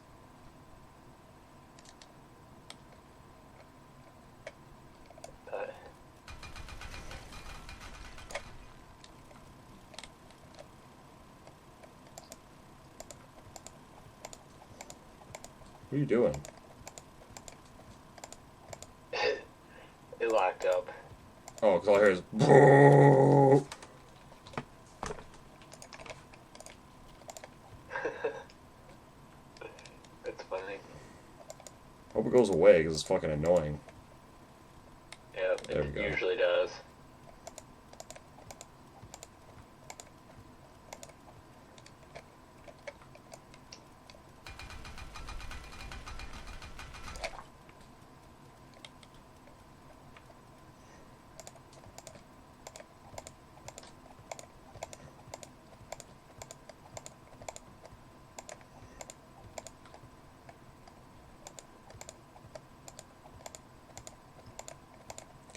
But What are you doing? It locked up. Oh, because all I hear is... Boo! That's funny. Hope it goes away, because it's fucking annoying. Yeah, There we it go. usually does.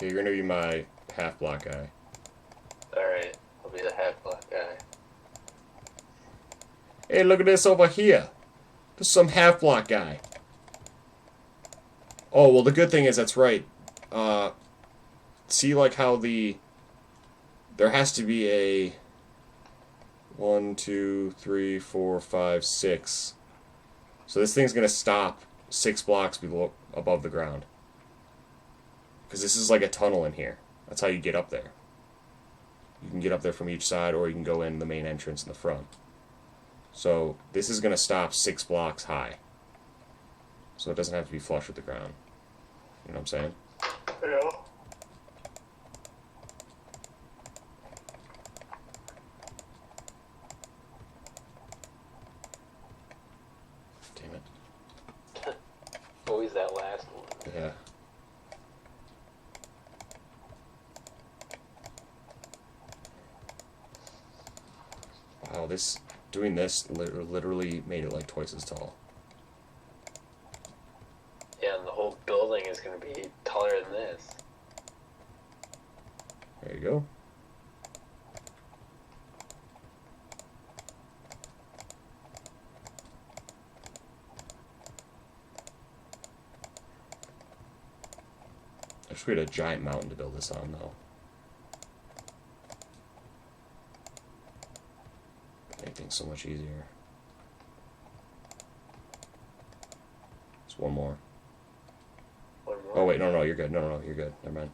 Okay, you're gonna be my half-block guy. Alright, I'll be the half-block guy. Hey, look at this over here. There's some half-block guy. Oh, well, the good thing is that's right. See, like, how there has to be a 1, 2, 3, 4, 5, 6. So this thing's gonna stop 6 blocks above the ground. Because this is like a tunnel in here. That's how you get up there. You can get up there from each side, or you can go in the main entrance in the front. So this is going to stop 6 blocks high. So it doesn't have to be flush with the ground. You know what I'm saying? Yeah. Damn it. Always that last one. Yeah. Wow, doing this literally made it like twice as tall. Yeah, and the whole building is going to be taller than this. There you go. I just create a giant mountain to build this on, though. Make things so much easier. Just one more. One more. Oh wait, no, you're good. No, you're good. Never mind.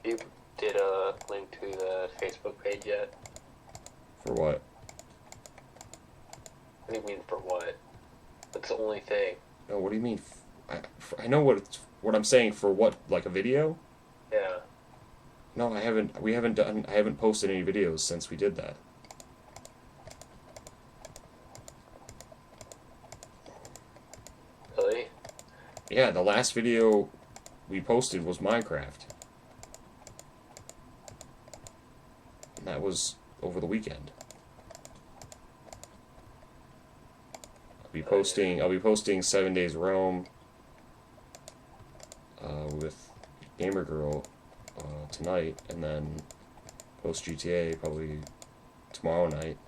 You did a link to the Facebook page yet? For what? What do you mean for what? That's the only thing. No, what do you mean? I know what I'm saying. For what? Like a video? Yeah. No, I haven't. We haven't done. I haven't posted any videos since we did that. Really? Yeah, the last video we posted was Minecraft. And that was over the weekend. I'll be posting 7 Days Rome with Gamer Girl tonight, and then post GTA probably tomorrow night,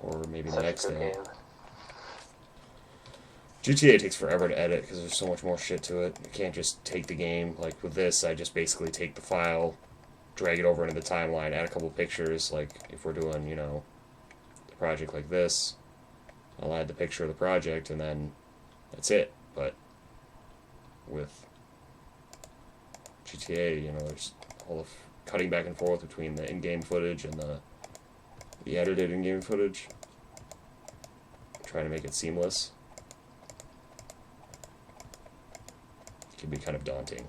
or maybe the Such a next good day. game. GTA takes forever to edit because there's so much more shit to it. You can't just take the game. Like with this, I just basically take the file, drag it over into the timeline, add a couple pictures. Like if we're doing, the project like this, I'll add the picture of the project, and then that's it. But with GTA, there's all the cutting back and forth between the in-game footage and the edited in-game footage. Trying to make it seamless. It can be kind of daunting.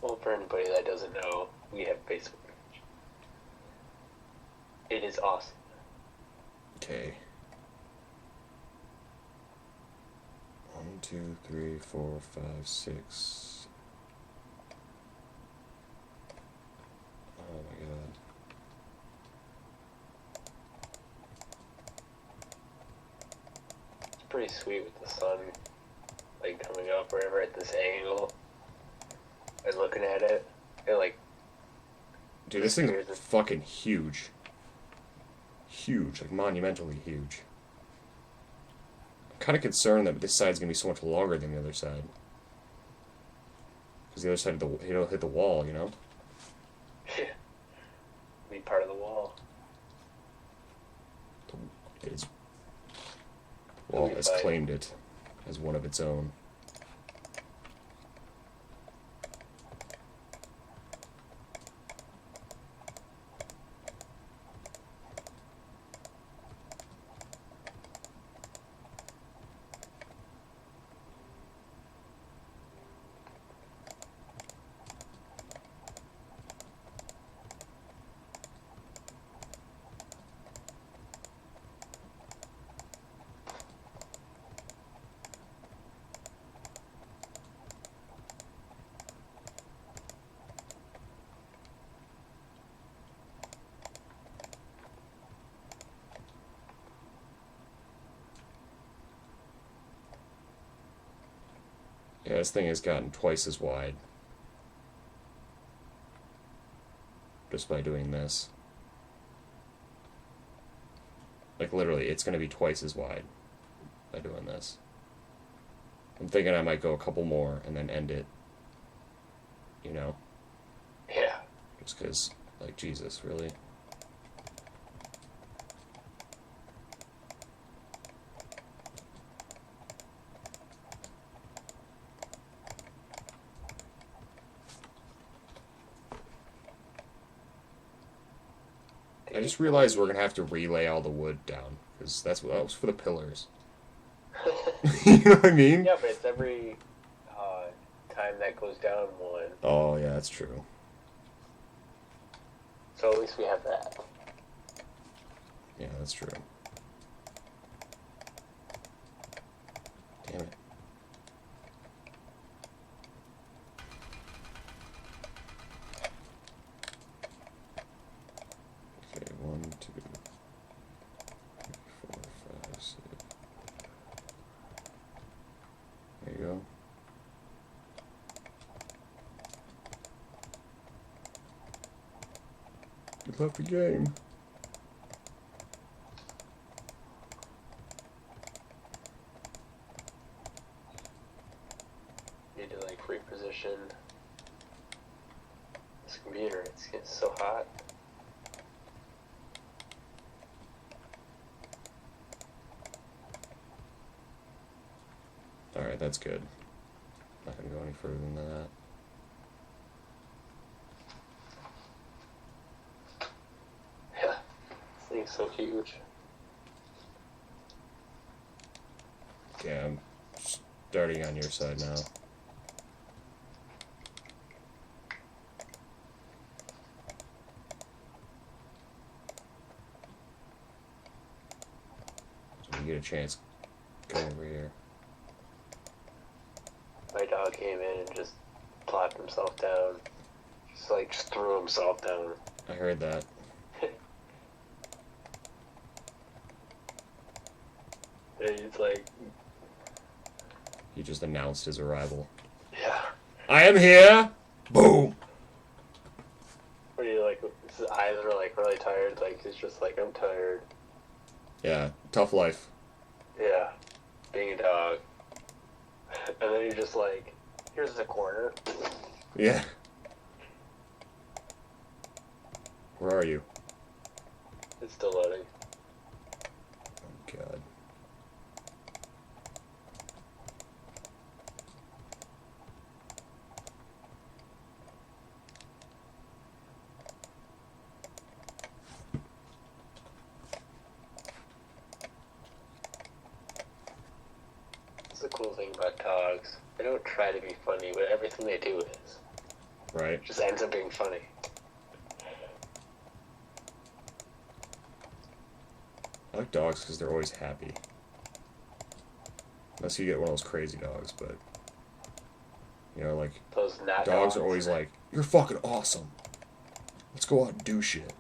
Well, for anybody that doesn't know, we have a Facebook page. It is awesome. Okay. 1, 2, 3, 4, 5, 6. Oh my god. It's pretty sweet with the sun, like, coming up wherever at this angle. And looking at it, Dude, this thing's fucking huge. Huge, like monumentally huge. I'm kind of concerned that this side's gonna be so much longer than the other side. Because the other side of the it'll hit the wall, you know. Yeah. Be part of the wall. Its wall has fine. claimed it as one of its own. Yeah, this thing has gotten twice as wide. Just by doing this. Like, literally, it's going to be twice as wide by doing this. I'm thinking I might go a couple more and then end it. You know? Yeah. Just because, like, Jesus, really? I just realized we're gonna have to relay all the wood down because that was for the pillars. You know what I mean? Yeah, but it's every time that goes down one. Oh yeah, that's true. So at least we have that. Yeah, that's true. Damn it. Okay, 1, 2, 3, 4, 5, 6. There you go. Good luck the game. Need to like reposition this computer. It's getting so hot. Alright, that's good. Not gonna go any further than that. Yeah, this thing's so huge. Okay, I'm starting on your side now. So when you get a chance, go over here. My dog came in and just plopped himself down. Just threw himself down. I heard that. And he's like, He just announced his arrival. yeah. I am here! Boom! What do you like? His eyes are like really tired. Like he's just like, I'm tired. Yeah, tough life. Yeah, being a dog. And then you're just like, here's the corner. Yeah. Where are you? It's still loading. Oh, God. That's the cool thing about dogs. They don't try to be funny, but everything they do is. Right. Just ends up being funny. I like dogs because they're always happy. Unless you get one of those crazy dogs, but... You know, like... Those not Dogs are always like, you're fucking awesome. Let's go out and do shit.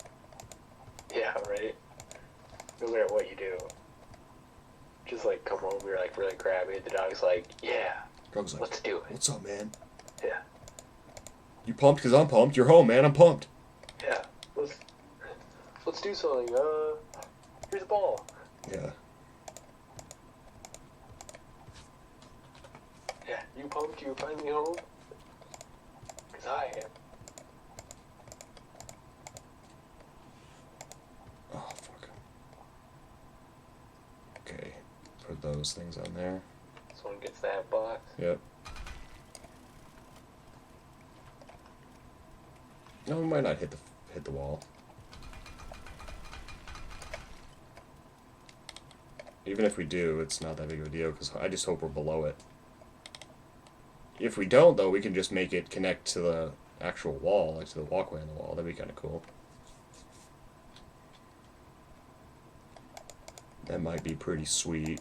Yeah, right? No matter what you do. Just like come over, you're like really crabby. The dog's like, yeah, Dog's like, let's do it. what's up, man? Yeah, You pumped because I'm pumped. You're home, man. I'm pumped. yeah. Let's do something. Here's a ball. Yeah. you pumped? You finally home? Because I am. Oh, fuck. Okay, put those things on there. Someone gets that box. Yep. No, we might not hit the wall. Even if we do, it's not that big of a deal, because I just hope we're below it. If we don't, though, we can just make it connect to the actual wall, like to the walkway on the wall. That'd be kind of cool. That might be pretty sweet.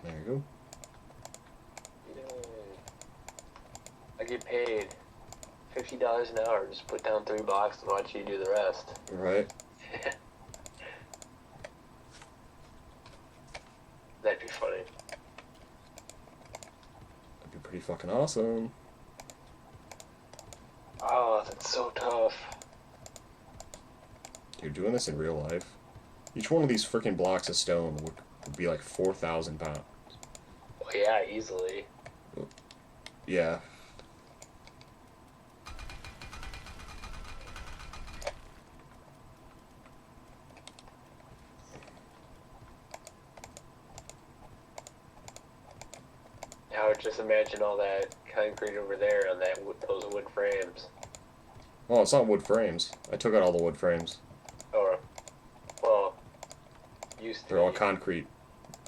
There you go. Yay. I get paid $50 an hour. Just put down 3 blocks and watch you do the rest. Right. That'd be funny. That'd be pretty fucking awesome. Oh, that's so tough. Dude, doing this in real life. Each one of these freaking blocks of stone would be like 4,000 pounds. Well, yeah, easily. Yeah. Now just imagine all that concrete over there on those wood frames. Oh, it's not wood frames. I took out all the wood frames. Or, well, used to They're all be. concrete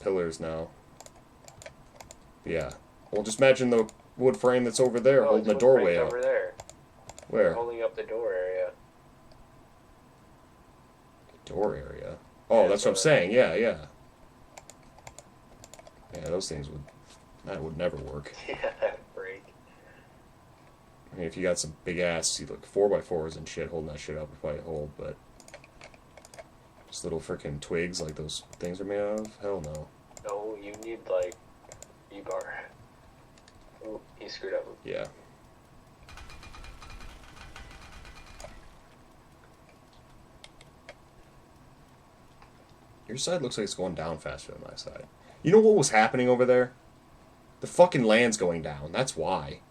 pillars now. Yeah. Well, just imagine the wood frame that's over there Oh, holding the it's wood doorway frames up. over there. Where? Holding up the door area. Door area. Oh, Yeah, that's what I'm so- saying. Yeah, yeah. Yeah, those things would never work. Yeah, that would break. I mean, if you got some big ass, like 4x4s and shit, holding that shit up would probably hold, but just little freaking twigs like those things are made out of? Hell no. No, you need, like, E-bar. Ooh, he screwed up. Yeah. Your side looks like it's going down faster than my side. You know what was happening over there? The fucking land's going down. That's why.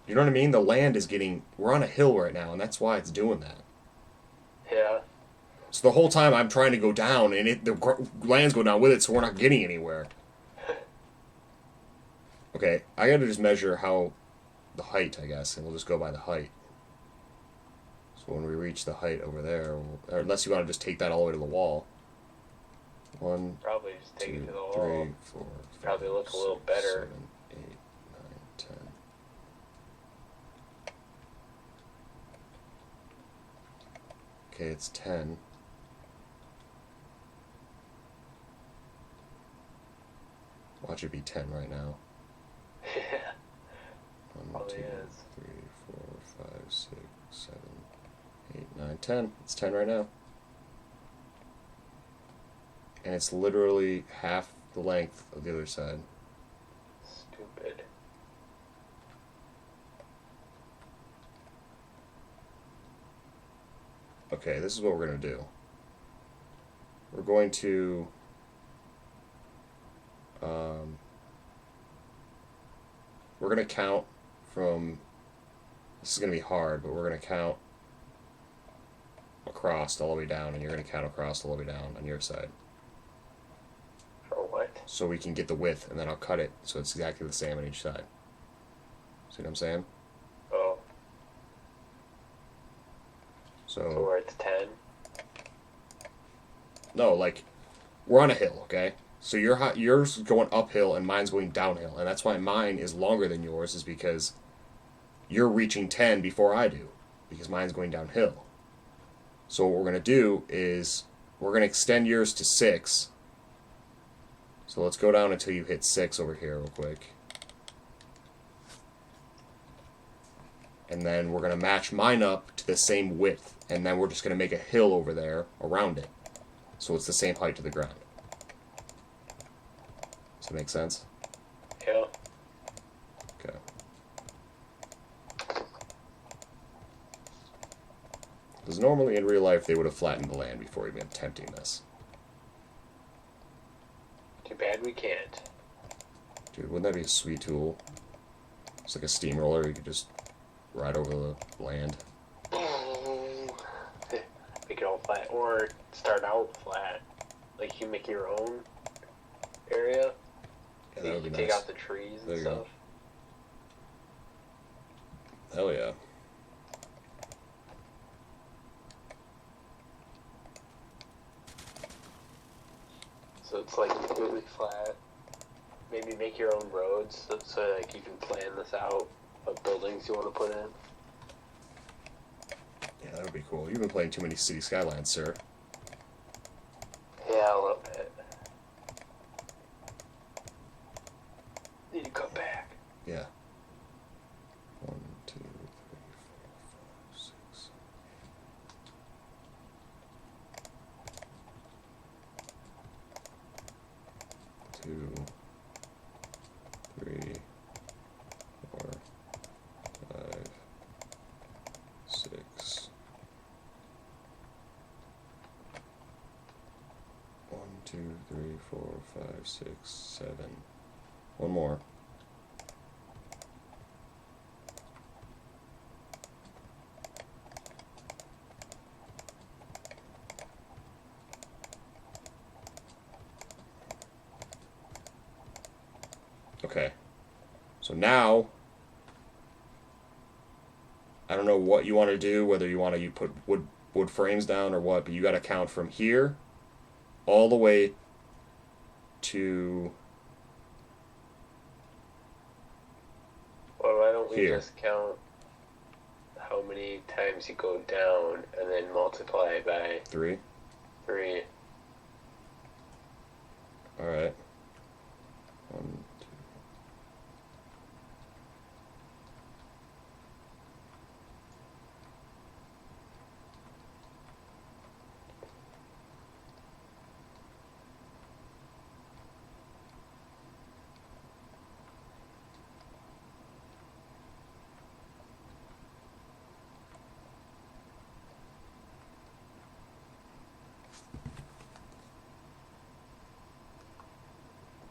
You know what I mean? The land is getting... We're on a hill right now, and that's why it's doing that. Yeah. So the whole time I'm trying to go down, and the land's going down with it, so we're not getting anywhere. Okay, I gotta just measure how... The height, I guess, and we'll just go by the height. So when we reach the height over there, or unless you want to just take that all the way to the wall. 1, Probably just take 2, it to the 3, wall. 4, 5, Probably look a little 6, better. 7, 8, 9, 10. Okay, it's 10. Watch it be 10 right now. Yeah. 1, Probably 2, is. 3, 4, 5, 6, 7, 8, 9, 10. It's 10 right now. And it's literally half the length of the other side. Stupid. Okay, this is what we're going to do. We're going to... we're going to count from... This is going to be hard, but we're going to count across all the way down, and you're going to count across all the way down on your side. For what? So we can get the width, and then I'll cut it so it's exactly the same on each side. See what I'm saying? Oh, so So, where it's 10? no, like, we're on a hill, okay? So yours is going uphill and mine's going downhill, and that's why mine is longer than yours, is because you're reaching 10 before I do, because mine's going downhill. So what we're going to do is we're going to extend yours to 6. So let's go down until you hit 6 over here real quick. And then we're going to match mine up to the same width, and then we're just going to make a hill over there around it. So it's the same height to the ground. Does that make sense? Yeah. Okay. Because normally in real life they would have flattened the land before even attempting this. Too bad we can't. Dude, wouldn't that be a sweet tool? It's like a steamroller, you could just ride over the land. Make it all flat, or start out flat. Like you make your own area. Yeah, that would be you take nice. out the trees There and you stuff. go. Hell yeah. So it's like completely flat. Maybe make your own roads so like you can plan this out. What buildings you want to put in. Yeah, that would be cool. You've been playing too many City Skylines, sir. Yeah, a little bit. Need to cut back. Yeah. 1, 2, 3, 4, 5, 6. 2, 3, 4, 5, 6. 1, 2, 3, 4, 5, 6, 7. One more. Okay. So now, I don't know what you want to do, whether you want to put wood frames down or what, but you got to count from here all the way to Well, why don't we Here. just count how many times you go down and then multiply by 3. 3? All right. 1, 2.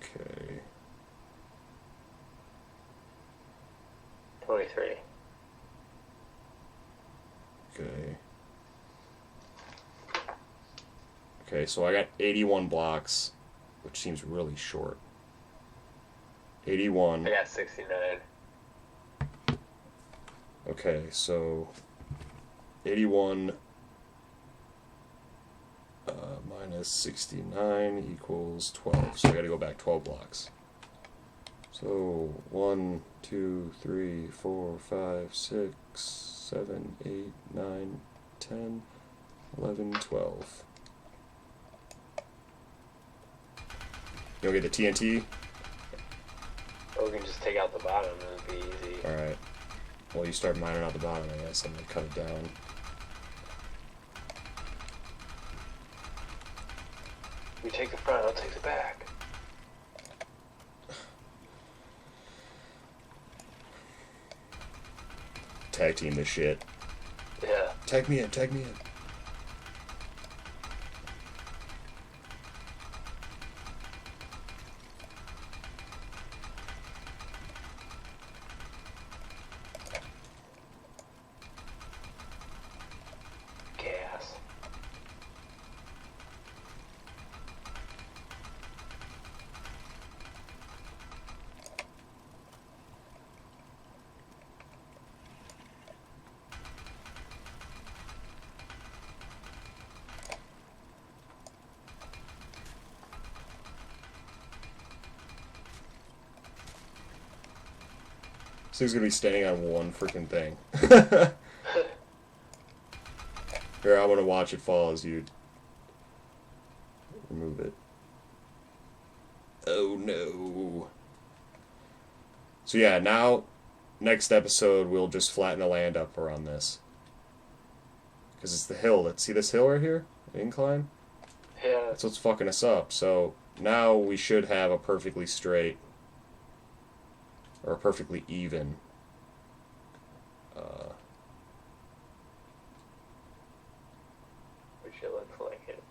Okay. 23. Okay. Okay, so I got 81 blocks, which seems really short. 81. I got 69. Okay, so 81 minus 69 equals 12. So I got to go back 12 blocks. So 1, 2, 3, 4, 5, 6, 7, 8, 9, 10, 11, 12. You want to get the TNT? Or we can just take out the bottom and it'd be easy. Alright. Well, you start mining out the bottom, I guess. I'm going to cut it down. You take the front, I'll take the back. Tag team this shit. Yeah. Tag me in, tag me in. Gas. This thing's gonna be standing on one freaking thing. Here, I want to watch it fall as you remove it. Oh no. So yeah, now, next episode, we'll just flatten the land up around this. Because it's the hill. See this hill right here? The incline? Yeah. That's what's fucking us up. So now we should have a perfectly straight or a perfectly even. Which it looks like it.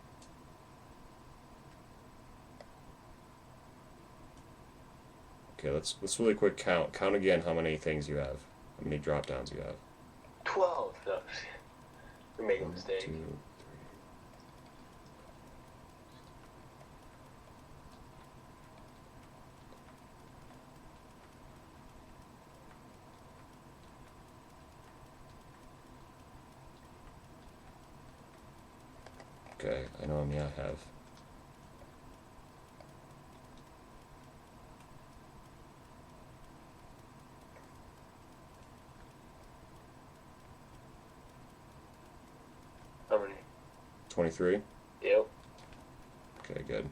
Okay, let's really quick count. Count again how many things you have. How many drop downs you have. 12. No. We made a 1, mistake. 2, 3. Okay, I know how many I have. How many? 23? Yep. Okay, good.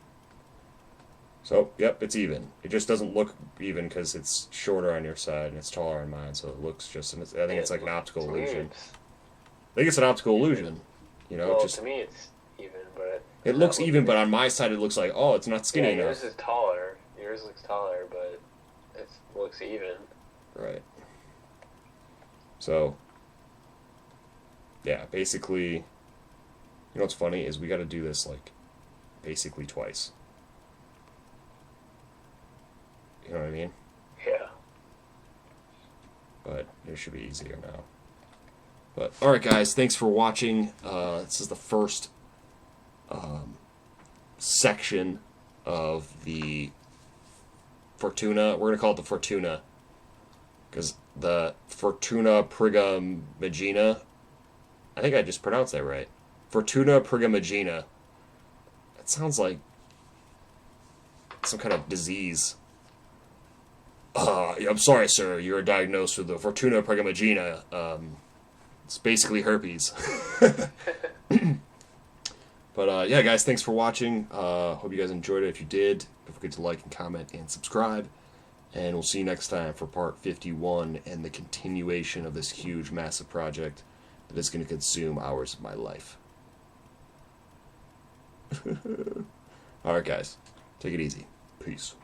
So, yep, it's even. It just doesn't look even because it's shorter on your side and it's taller on mine, so it looks just... I think it's like an optical To me, illusion. it's- I think it's an optical illusion. You know, well, just... to me it's even, but... It looks even, but on my side it looks like, oh, it's not skinny yeah, enough. yours is taller. Yours looks taller, but it looks even. Right. So, yeah, basically, you know what's funny is we got to do this, like, basically twice. You know what I mean? Yeah. But it should be easier now. But, alright guys, thanks for watching. This is the first section of the Fortuna. We're going to call it the Fortuna. Because the Fortuna Prigamagina, I think I just pronounced that right. Fortuna Prigamagina. That sounds like some kind of disease. I'm sorry, sir. You are diagnosed with the Fortuna Prigamagina. It's basically herpes. But, yeah, guys, thanks for watching. Hope you guys enjoyed it. If you did, don't forget to like and comment and subscribe. And we'll see you next time for part 51 and the continuation of this huge, massive project that is going to consume hours of my life. Alright, guys. Take it easy. Peace.